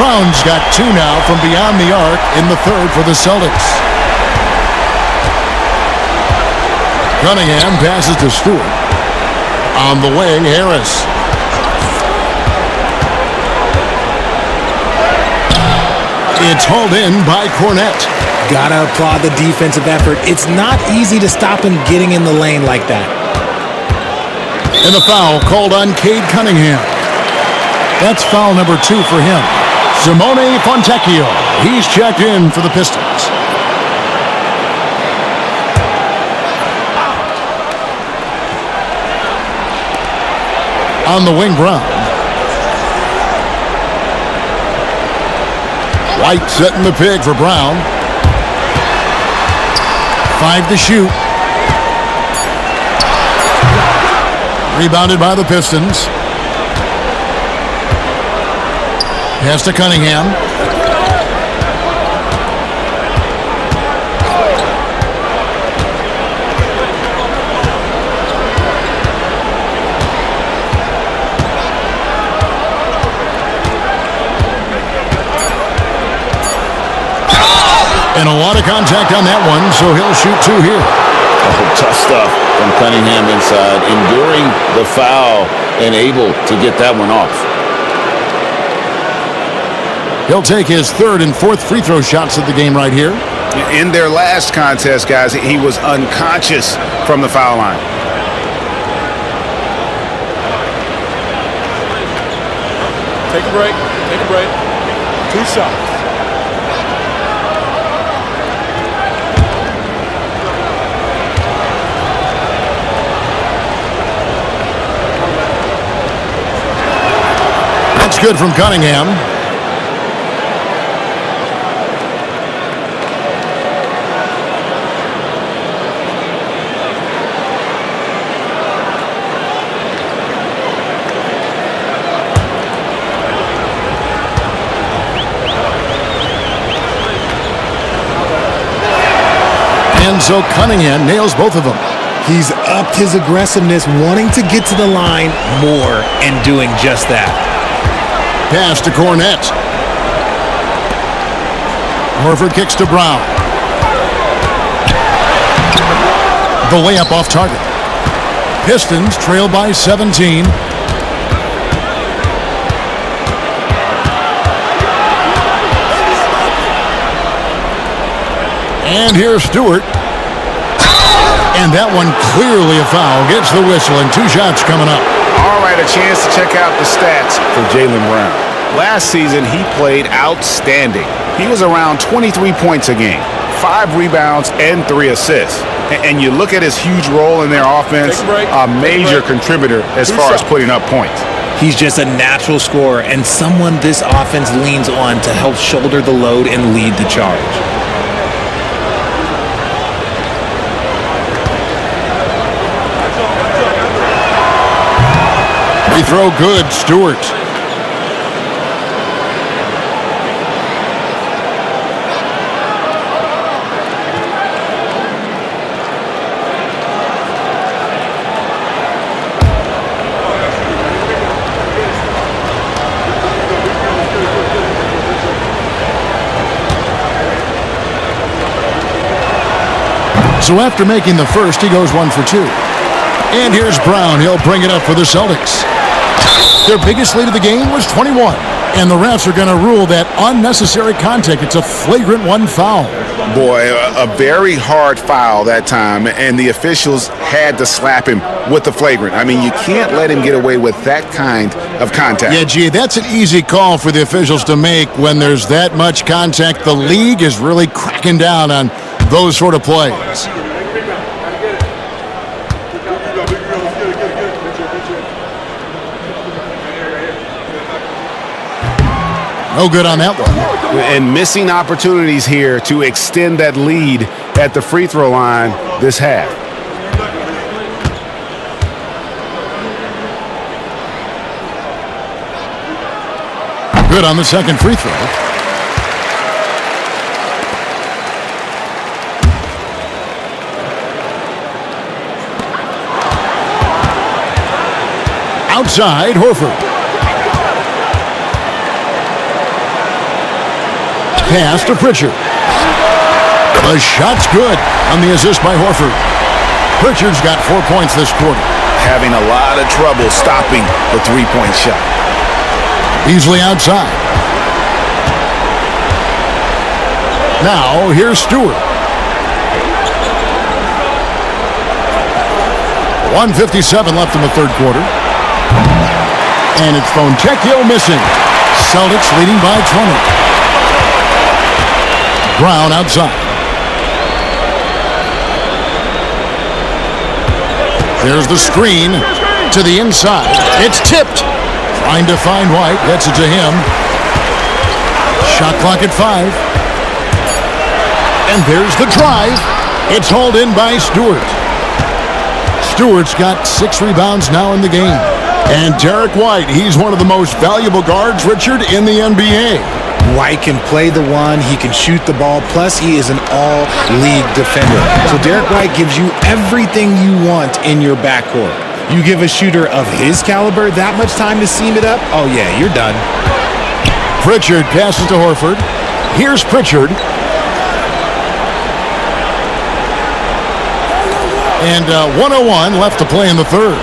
Brown's got 2 now from beyond the arc in the third for the Celtics. Cunningham passes to Stewart. On the wing, Harris. It's hauled in by Kornet. Gotta applaud the defensive effort. It's not easy to stop him getting in the lane like that. And the foul called on Cade Cunningham. That's foul number 2 for him. Simone Fontecchio. He's checked in for the Pistons. On the wing, Brown. White setting the pick for Brown. 5 to shoot. Rebounded by the Pistons. Pass to Cunningham. And a lot of contact on that one, so he'll shoot 2 here. Oh, tough stuff from Cunningham inside, enduring the foul and able to get that one off. He'll take his 3rd and 4th free throw shots of the game right here. In their last contest, guys, he was unconscious from the foul line. Take a break. Take a break. 2 shots. That's good from Cunningham. And so Cunningham nails both of them. He's upped his aggressiveness, wanting to get to the line more and doing just that. Pass to Kornet. Horford kicks to Brown. The layup off target. Pistons trail by 17. And here's Stewart. And that one clearly a foul. Gets the whistle and 2 shots coming up. All right, a chance to check out the stats for Jaylen Brown. Last season, he played outstanding. He was around 23 points a game, 5 rebounds, and 3 assists. And you look at his huge role in their offense, a major contributor as far as putting up points. He's just a natural scorer and someone this offense leans on to help shoulder the load and lead the charge. Free throw good, Stewart. So after making the first, he goes 1 for 2. And here's Brown. He'll bring it up for the Celtics. Their biggest lead of the game was 21. And the refs are going to rule that unnecessary contact. It's a flagrant 1 foul. Boy, a very hard foul that time, and the officials had to slap him with the flagrant. I mean, you can't let him get away with that kind of contact. Yeah, gee, that's an easy call for the officials to make when there's that much contact. The league is really cracking down on those sort of plays. No good on that one. And missing opportunities here to extend that lead at the free throw line this half. Good on the second free throw. Outside, Horford. Pass to Pritchard. The shot's good on the assist by Horford. Pritchard's got 4 points this quarter. Having a lot of trouble stopping the three-point shot. Easily outside. Now, here's Stewart. 1:57 left in the third quarter. And it's Fontecchio missing. Celtics leading by 20. Brown outside. There's the screen to the inside. It's tipped. Trying to find White. Gets it to him. Shot clock at 5. And there's the drive. It's hauled in by Stewart. Stewart's got 6 rebounds now in the game. And Derek White, he's one of the most valuable guards, Richard, in the NBA. White can play the one, he can shoot the ball, plus he is an all-league defender. So Derek White gives you everything you want in your backcourt. You give a shooter of his caliber that much time to seam it up, oh yeah, you're done. Pritchard passes to Horford. Here's Pritchard. And 1:01 left to play in the third.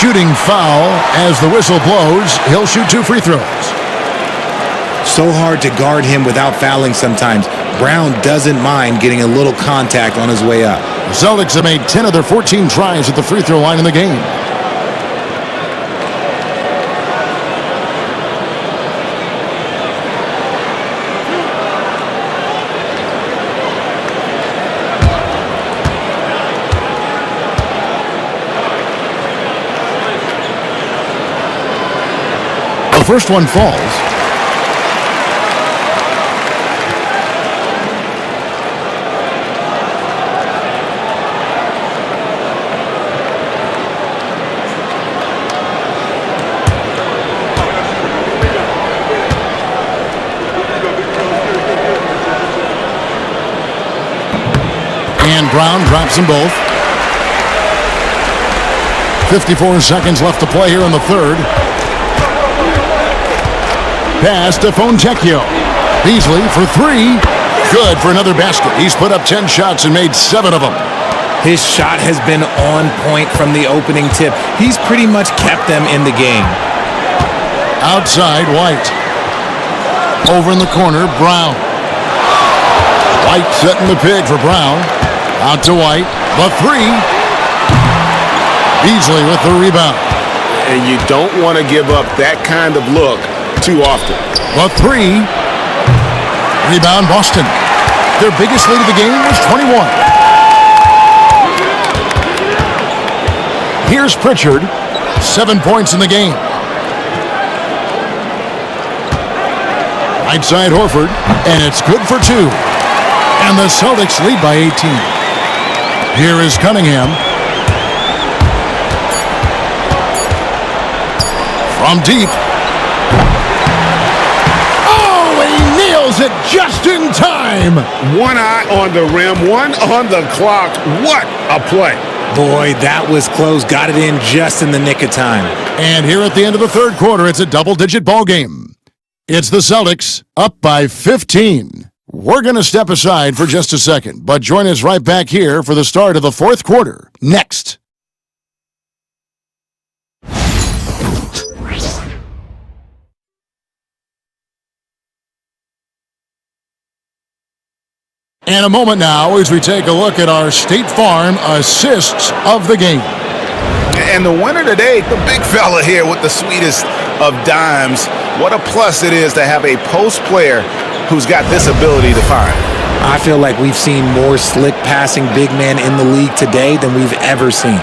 Shooting foul as the whistle blows. He'll shoot 2 free throws. So hard to guard him without fouling sometimes. Brown doesn't mind getting a little contact on his way up. The Celtics have made 10 of their 14 tries at the free throw line in the game. The first one falls. Brown drops them both. 54 seconds left to play here in the third. Pass to 𝗵𝘁𝘁𝗀. Beasley for three. Good for another basket. He's put up 10 shots and made 7 of them. His shot has been on point from the opening tip. He's pretty much kept them in the game. Outside, White. Over in the corner, Brown. White setting the pig for Brown. Out to White. The three. Beasley with the rebound. And you don't want to give up that kind of look too often. The three. Rebound, Boston. Their biggest lead of the game was 21. Here's Pritchard. 7 points in the game. Right side, Horford. And it's good for 2. And the Celtics lead by 18. Here is Cunningham. From deep. It just in time. One eye on the rim, one on the clock. What a play. Boy, that was close. Got it in just in the nick of time. And here at the end of the third quarter, it's a double-digit ball game. It's the Celtics up by 15. We're going to step aside for just a second, but join us right back here for the start of the fourth quarter. Next. And a moment now as we take a look at our State Farm assists of the game. And the winner today, the big fella here with the sweetest of dimes. What a plus it is to have a post player who's got this ability to find. I feel like we've seen more slick passing big men in the league today than we've ever seen.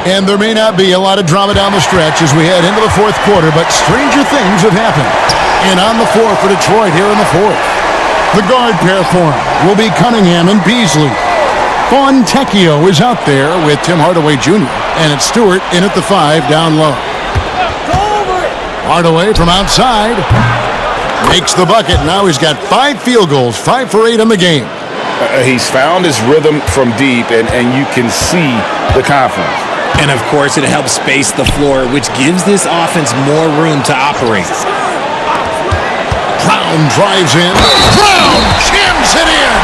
And there may not be a lot of drama down the stretch as we head into the fourth quarter, but stranger things have happened. And on the floor for Detroit here in the fourth. The guard pair for him will be Cunningham and Beasley. 𝗵𝘁𝘁𝘀 is out there with Tim Hardaway Jr. And it's Stewart in at the 5 down low. Hardaway from outside. Makes the bucket. Now he's got 5 field goals, 5 for 8 in the game. He's found his rhythm from deep, and you can see the confidence. And of course, it helps space the floor, which gives this offense more room to operate. Brown drives in. Brown jams it in.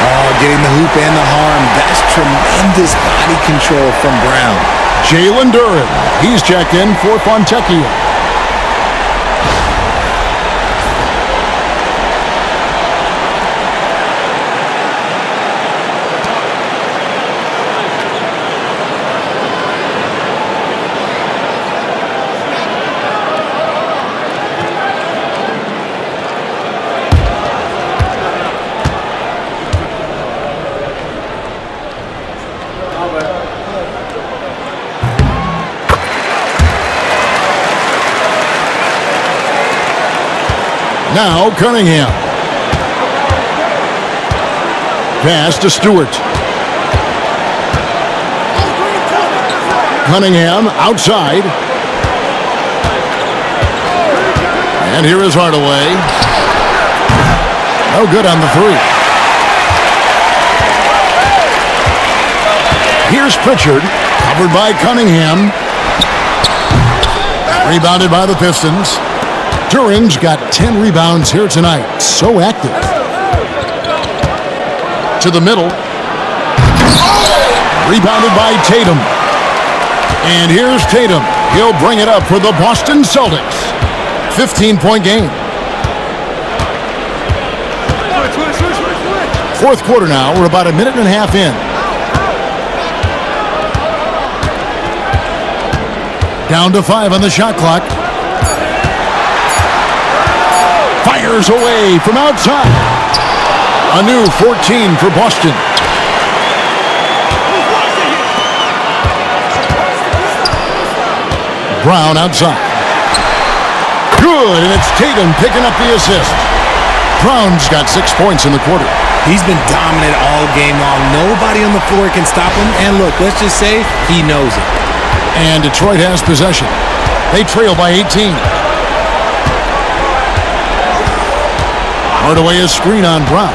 Oh, getting the hoop and the harm. That's tremendous body control from Brown. Jaylen Duren. He's checked in for 𝗵𝘁𝘁𝘁𝘀. Now Cunningham. Pass to Stewart. Cunningham outside. And here is Hardaway. No good on the 3. Here's Pritchard. Covered by Cunningham. Rebounded by the Pistons. Duren's got 10 rebounds here tonight. So active. To the middle. Rebounded by Tatum. And here's Tatum. He'll bring it up for the Boston Celtics. 15-point game. Fourth quarter now. We're about a minute and a half in. Down to 5 on the shot clock. Fires away from outside. A new 14 for Boston. Brown outside. Good, and it's Tatum picking up the assist. Brown's got 6 points in the quarter. He's been dominant all game long. Nobody on the floor can stop him. And look, let's just say he knows it. And Detroit has possession. They trail by 18. Hardaway is screen on Brown.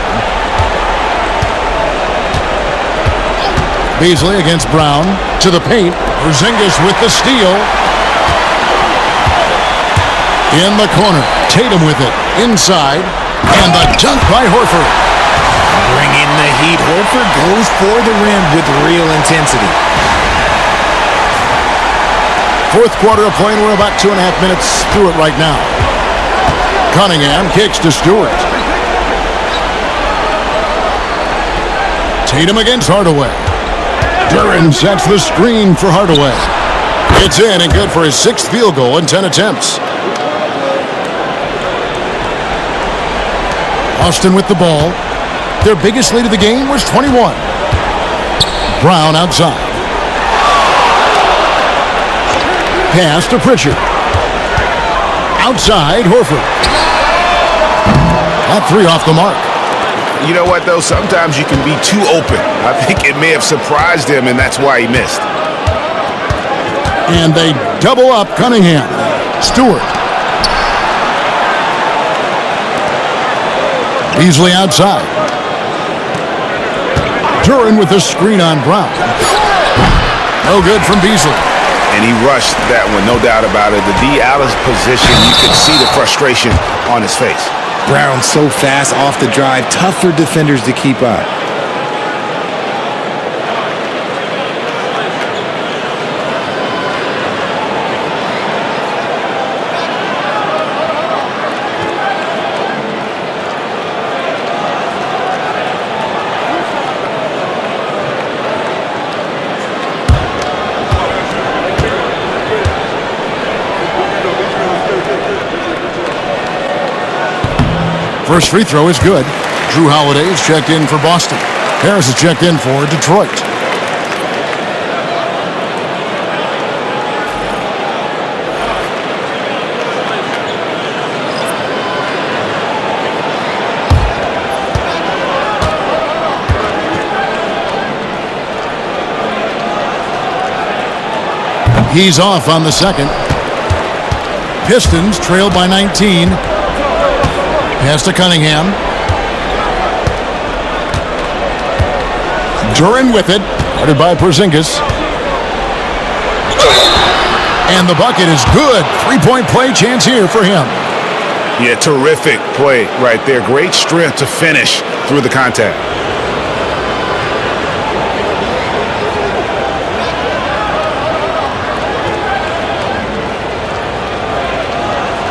Beasley against Brown. To the paint. Porzingis with the steal. In the corner. Tatum with it. Inside. And the dunk by Horford. Bring in the heat. Horford goes for the rim with real intensity. Fourth quarter of play, and we're about 2.5 minutes through it right now. Cunningham kicks to Stewart. Tatum against Hardaway. Duren sets the screen for Hardaway. It's in and good for his 6th field goal in 10 attempts. Boston with the ball. Their biggest lead of the game was 21. Brown outside. Pass to Pritchard. Outside, Horford. That 3 off the mark. You know what, though? Sometimes you can be too open. I think it may have surprised him, and that's why he missed. And they double up Cunningham. Stewart. Beasley outside. Duren with the screen on Brown. No good from Beasley. And he rushed that one, no doubt about it. The Ď's position, you could see the frustration on his face. Brown so fast off the drive, tough for defenders to keep up. First free throw is good. Jrue Holiday is checked in for Boston. Harris is checked in for Detroit. He's off on the second. Pistons trail by 19. Pass to Cunningham. Duren with it. Guarded by Porzingis. And the bucket is good. 3-point play chance here for him. Yeah, terrific play right there. Great strength to finish through the contact.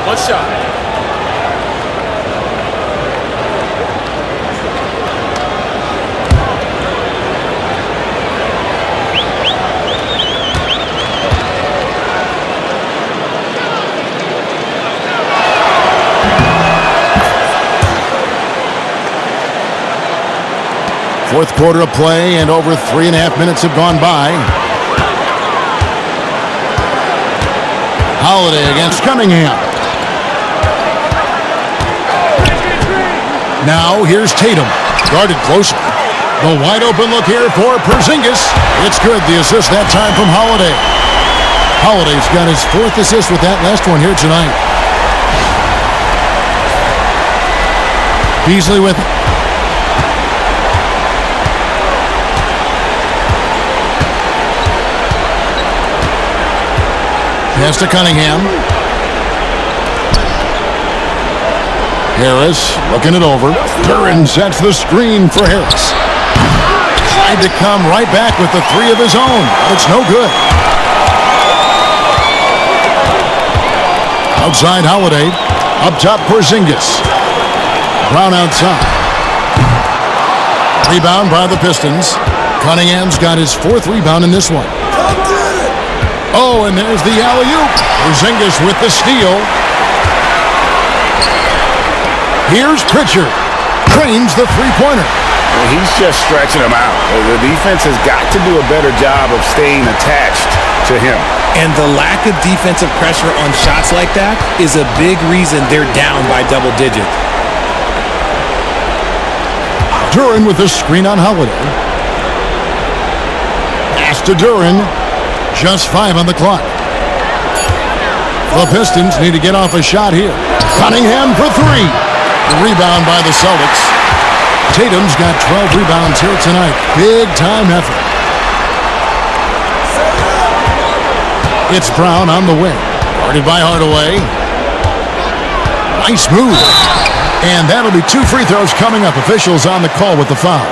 One shot. Fourth quarter of play, and over 3.5 minutes have gone by. Holiday against Cunningham. Now here's Tatum, guarded closely. The wide open look here for Porzingis. It's good, the assist that time from Holiday. Holiday's got his 4th assist with that last one here tonight. Beasley with it. Pass to Cunningham. Harris looking it over. Duren sets the screen for Harris. Tried to come right back with the 3 of his own. It's no good. Outside Holiday. Up top Porzingis. Brown outside. Rebound by the Pistons. Cunningham's got his 4th rebound in this one. Oh, and there's the alley-oop. Porzingis with the steal. Here's Pritchard. Trains the three-pointer. Well, he's just stretching him out. The defense has got to do a better job of staying attached to him. And the lack of defensive pressure on shots like that is a big reason they're down by double digits. Duren with the screen on Holiday. Pass to Duren. Just 5 on the clock. The Pistons need to get off a shot here. Cunningham for 3. The rebound by the Celtics. Tatum's got 12 rebounds here tonight. Big time effort. It's Brown on the wing. Guarded by Hardaway. Nice move. And that'll be 2 free throws coming up. Officials on the call with the foul.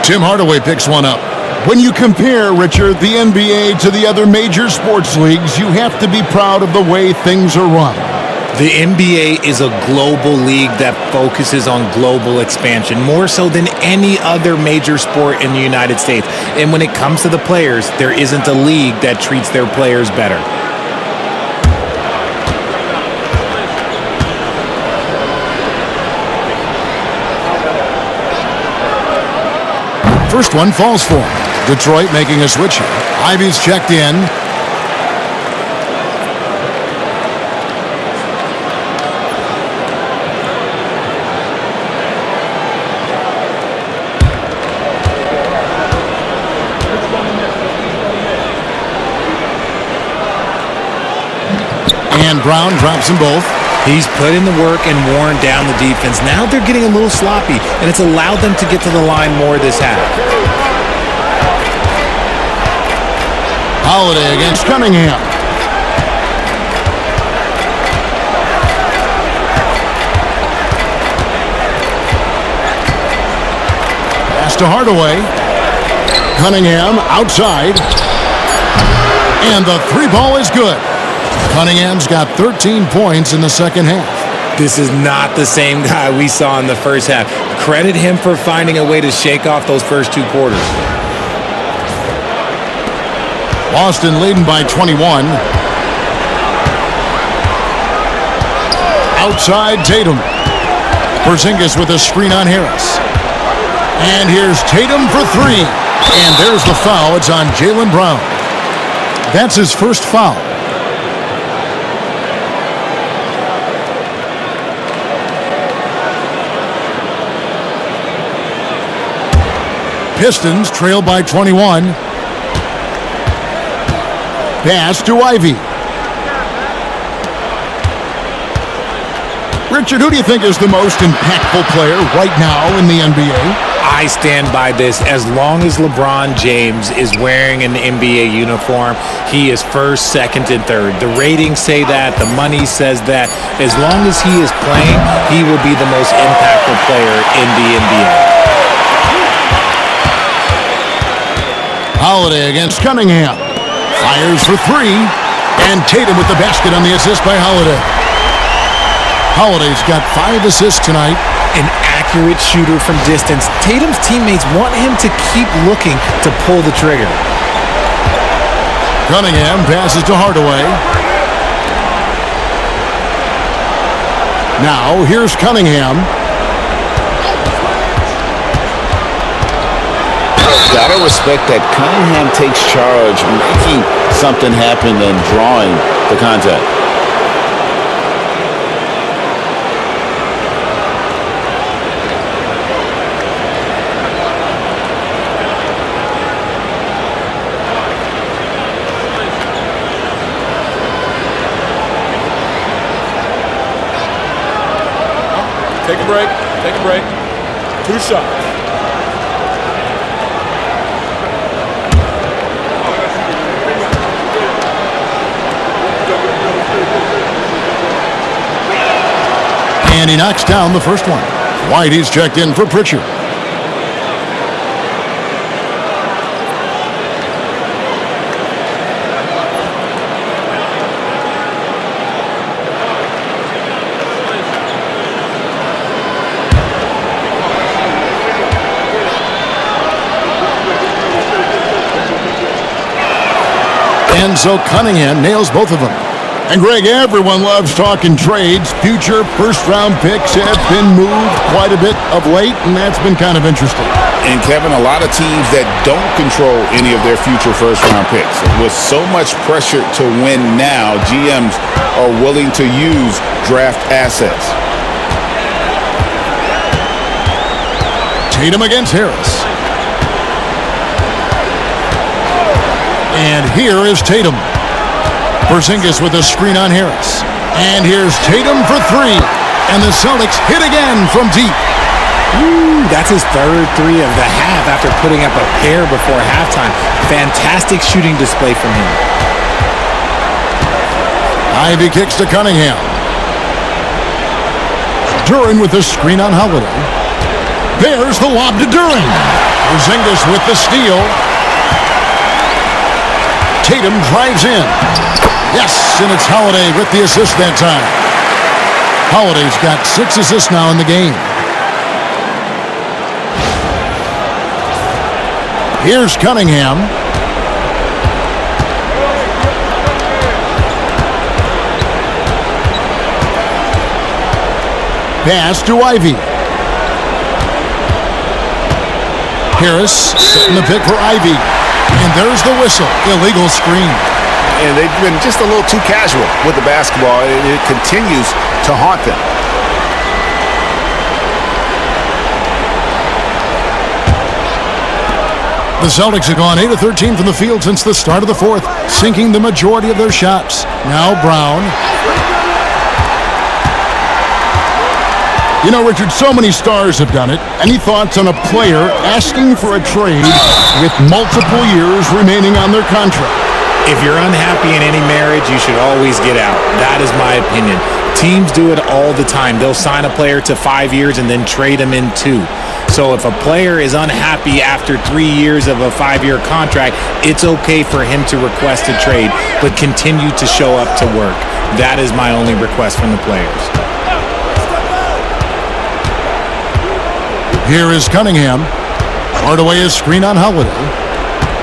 Tim Hardaway picks one up. When you compare, Richard, the NBA to the other major sports leagues, you have to be proud of the way things are run. The NBA is a global league that focuses on global expansion, more so than any other major sport in the United States. And when it comes to the players, there isn't a league that treats their players better. First one falls for him. Detroit making a switch here. Ivey's checked in. And Brown drops them both. He's put in the work and worn down the defense. Now they're getting a little sloppy, and it's allowed them to get to the line more this half. Holiday against Cunningham. Pass to Hardaway. Cunningham outside. And the 3-ball is good. Cunningham's got 13 points in the second half. This is not the same guy we saw in the first half. Credit him for finding a way to shake off those first 2 quarters. Boston leading by 21. Outside Tatum. Porzingis with a screen on Harris. And here's Tatum for 3. And there's the foul. It's on Jaylen Brown. That's his first foul. Pistons trail by 21. Pass to Ivey. Richard, who do you think is the most impactful player right now in the NBA? I stand by this. As long as LeBron James is wearing an NBA uniform, he is first, second, and third. The ratings say that. The money says that. As long as he is playing, he will be the most impactful player in the NBA. Holiday against Cunningham. Fires for 3. And Tatum with the basket on the assist by Holiday. Holiday's got 5 assists tonight. An accurate shooter from distance. Tatum's teammates want him to keep looking to pull the trigger. Cunningham passes to Hardaway. Now here's Cunningham. Gotta respect that Cunningham takes charge, making something happen and drawing the contact. Take a break. Take a break. 2 shots. And he knocks down the first one. Whitey's checked in for Pritchard. And so Cunningham nails both of them. And Greg, everyone loves talking trades. Future first-round picks have been moved quite a bit of late, and that's been kind of interesting. And Kevin, a lot of teams that don't control any of their future first-round picks. With so much pressure to win now, GMs are willing to use draft assets. Tatum against Harris. And here is Tatum. Porzingis with a screen on Harris. And here's Tatum for 3. And the Celtics hit again from deep. Ooh, that's his third three of the half after putting up a pair before halftime. Fantastic shooting display from him. Ivy kicks to Cunningham. Duren with the screen on Holiday. There's the lob to Duren. Porzingis with the steal. Tatum drives in. Yes, and it's Holiday with the assist that time. Holiday's got 6 assists now in the game. Here's Cunningham. Pass to Ivy. Harris setting the pick for Ivy. And there's the whistle. Illegal screen. And they've been just a little too casual with the basketball. It continues to haunt them. The Celtics have gone 8 of 13 from the field since the start of the fourth, sinking the majority of their shots. Now Brown. You know, Richard, so many stars have done it. Any thoughts on a player asking for a trade with multiple years remaining on their contract? If you're unhappy in any marriage, you should always get out. That is my opinion. Teams do it all the time. They'll sign a player to 5 years and then trade him in 2. So if a player is unhappy after 3 years of a 5-year contract, it's okay for him to request a trade, but continue to show up to work. That is my only request from the players. Here is Cunningham. Hardaway is screen on Holiday.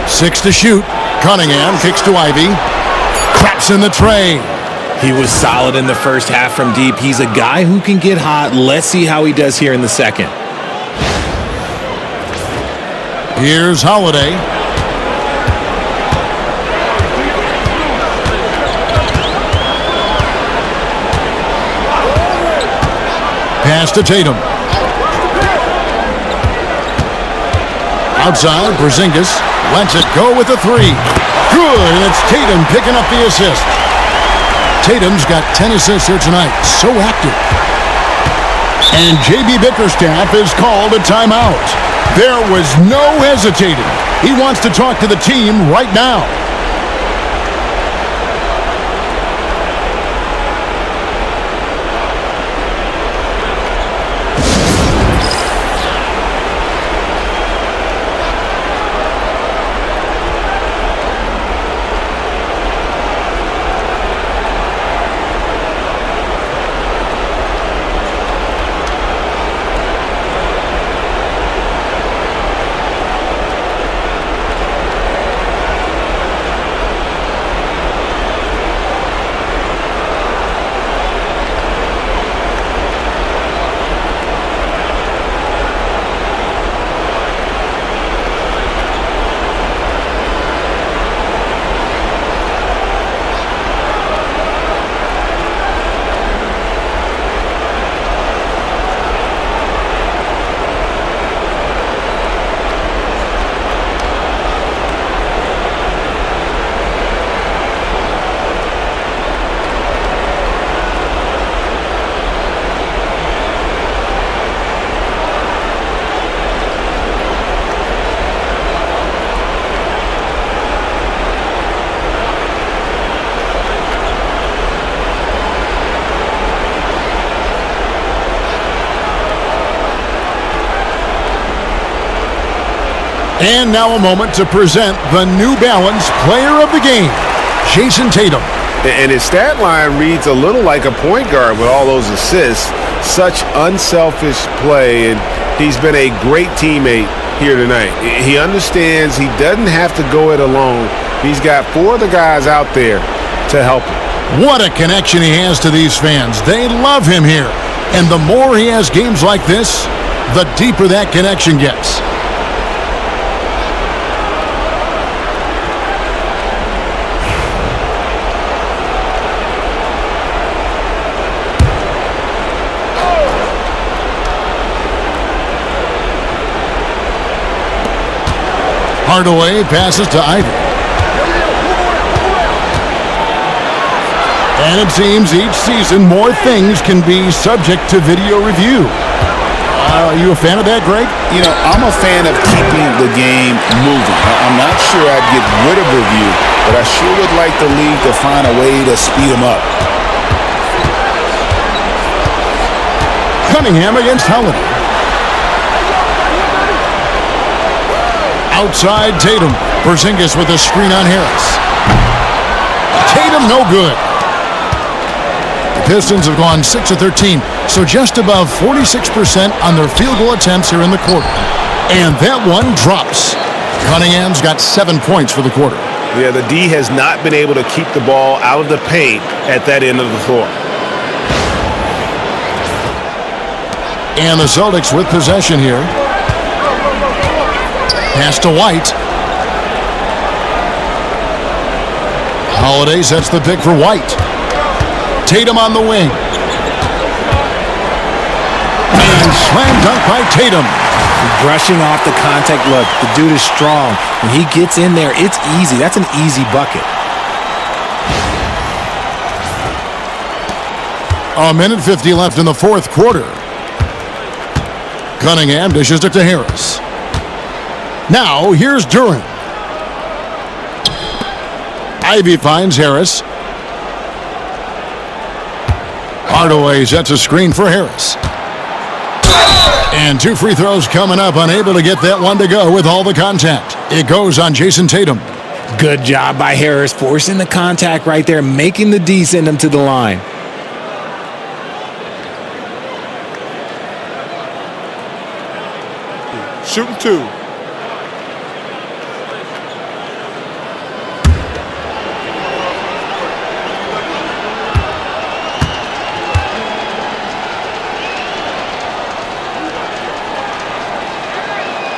6 to shoot. Cunningham kicks to Ivy. Craps in the tray. He was solid in the first half from deep. He's a guy who can get hot. Let's see how he does here in the second. Here's Holiday. Pass to Tatum. Outside, Porzingis lets it go with a 3. Good, and it's Tatum picking up the assist. Tatum's got 10 assists here tonight. So active. And J.B. Bickerstaff is called a timeout. There was no hesitating. He wants to talk to the team right now. And now a moment to present the New Balance Player of the Game, Jason Tatum. And his stat line reads a little like a point guard with all those assists. Such unselfish play, and he's been a great teammate here tonight. He understands he doesn't have to go it alone. He's got 4 of the guys out there to help him. What a connection he has to these fans. They love him here. And the more he has games like this, the deeper that connection gets. Hardaway passes to Ivy. And it seems each season more things can be subject to video review. Are you a fan of that, Greg? You know, I'm a fan of keeping the game moving. I'm not sure I'd get rid of review, but I sure would like the league to find a way to speed them up. Cunningham against Holiday. Outside Tatum. Porzingis with a screen on Harris. Tatum no good. The Pistons have gone 6 of 13, so just above 46% on their field goal attempts here in the quarter. And that one drops. Cunningham's got 7 points for the quarter. Yeah, the D has not been able to keep the ball out of the paint at that end of the floor. And the Celtics with possession here. Pass to White. Holiday sets the pick for White. Tatum on the wing. And slam dunk by Tatum. Brushing off the contact. Look, the dude is strong. When he gets in there, it's easy. That's an easy bucket. A minute 50 left in the fourth quarter. Cunningham dishes it to Harris. Now, here's Duren. Ivy finds Harris. Hardaway sets a screen for Harris. And 2 free throws coming up, unable to get that one to go with all the contact. It goes on Jason Tatum. Good job by Harris, forcing the contact right there, making the D send him to the line. Shooting 2.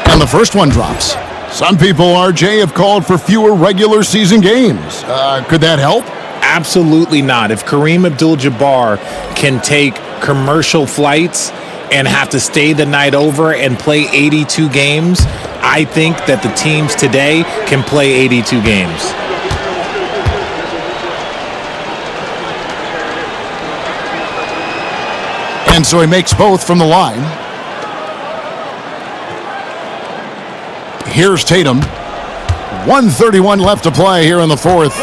And the first one drops. Some people, RJ, have called for fewer regular season games. Could that help? Absolutely not. If Kareem Abdul-Jabbar can take commercial flights and have to stay the night over and play 82 games, I think that the teams today can play 82 games. And so he makes both from the line. Here's Tatum. 1:31 left to play here in the fourth.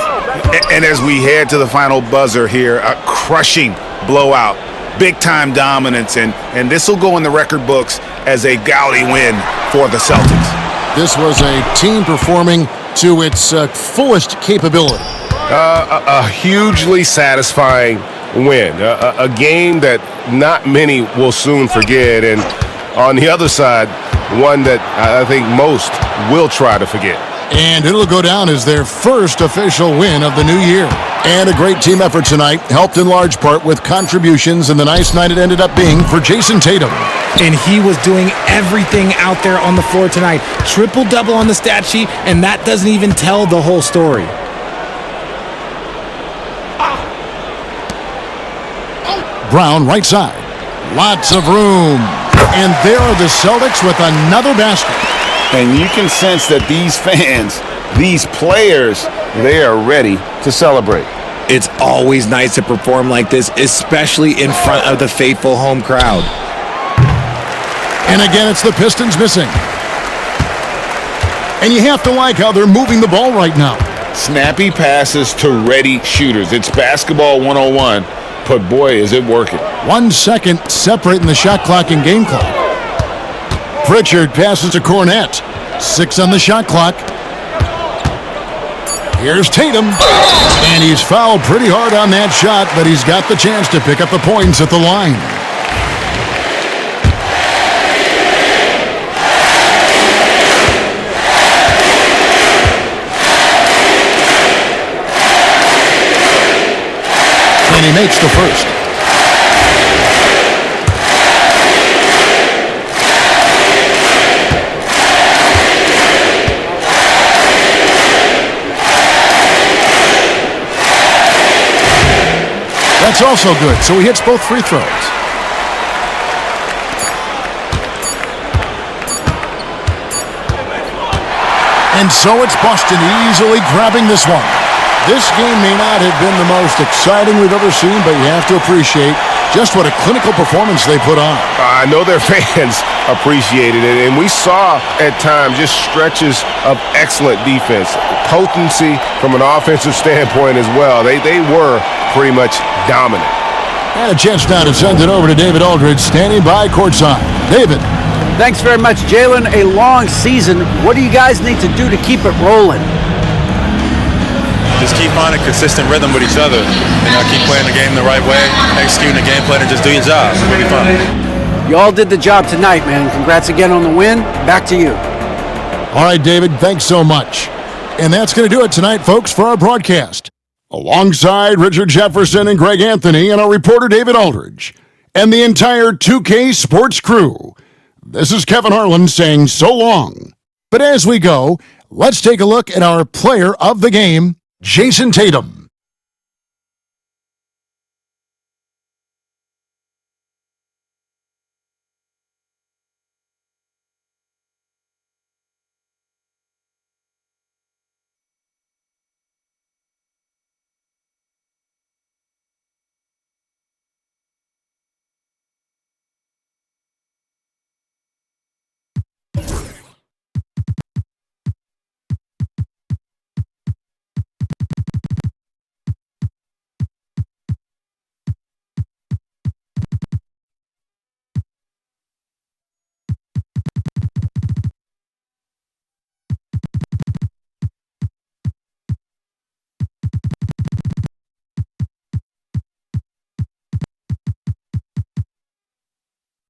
And as we head to the final buzzer here, a crushing blowout, big-time dominance, and this will go in the record books as a gaudy win for the Celtics. This was a team performing to its fullest capability. A hugely satisfying win, a game that not many will soon forget, and on the other side, one that I think most will try to forget. And it'll go down as their first official win of the new year. And a great team effort tonight, helped in large part with contributions, and the nice night it ended up being for Jason Tatum. And he was doing everything out there on the floor tonight. Triple-double on the stat sheet, and that doesn't even tell the whole story. Brown right side. Lots of room. And there are the Celtics with another basket. And you can sense that these fans, these players, they are ready to celebrate. It's always nice to perform like this, especially in front of the faithful home crowd. And again, it's the Pistons missing. And you have to like how they're moving the ball right now. Snappy passes to ready shooters. It's basketball 101, but boy, is it working. 1 second separating the shot clock and game clock. Pritchard passes to Kornet. 6 on the shot clock. Here's Tatum. And he's fouled pretty hard on that shot, but he's got the chance to pick up the points at the line. And he makes the first. That's also good, so he hits both free throws. And so it's Boston easily grabbing this one. This game may not have been the most exciting we've ever seen, but you have to appreciate just what a clinical performance they put on. I know their fans appreciated it, and we saw at times just stretches of excellent defense, potency from an offensive standpoint as well. They were pretty much dominant. And a chance now to send it over to David Aldridge, standing by courtside. David. Thanks very much, Jaylen. A long season. What do you guys need to do to keep it rolling? Just keep finding consistent rhythm with each other. Keep playing the game the right way, executing the game plan, and just do your job. It'll be fun. You all did the job tonight, man. Congrats again on the win. Back to you. All right, David, thanks so much. And that's going to do it tonight, folks, for our broadcast. Alongside Richard Jefferson and Greg Anthony and our reporter David Aldridge and the entire 2K Sports crew, this is Kevin Harlan saying so long. But as we go, let's take a look at our player of the game, Jason Tatum.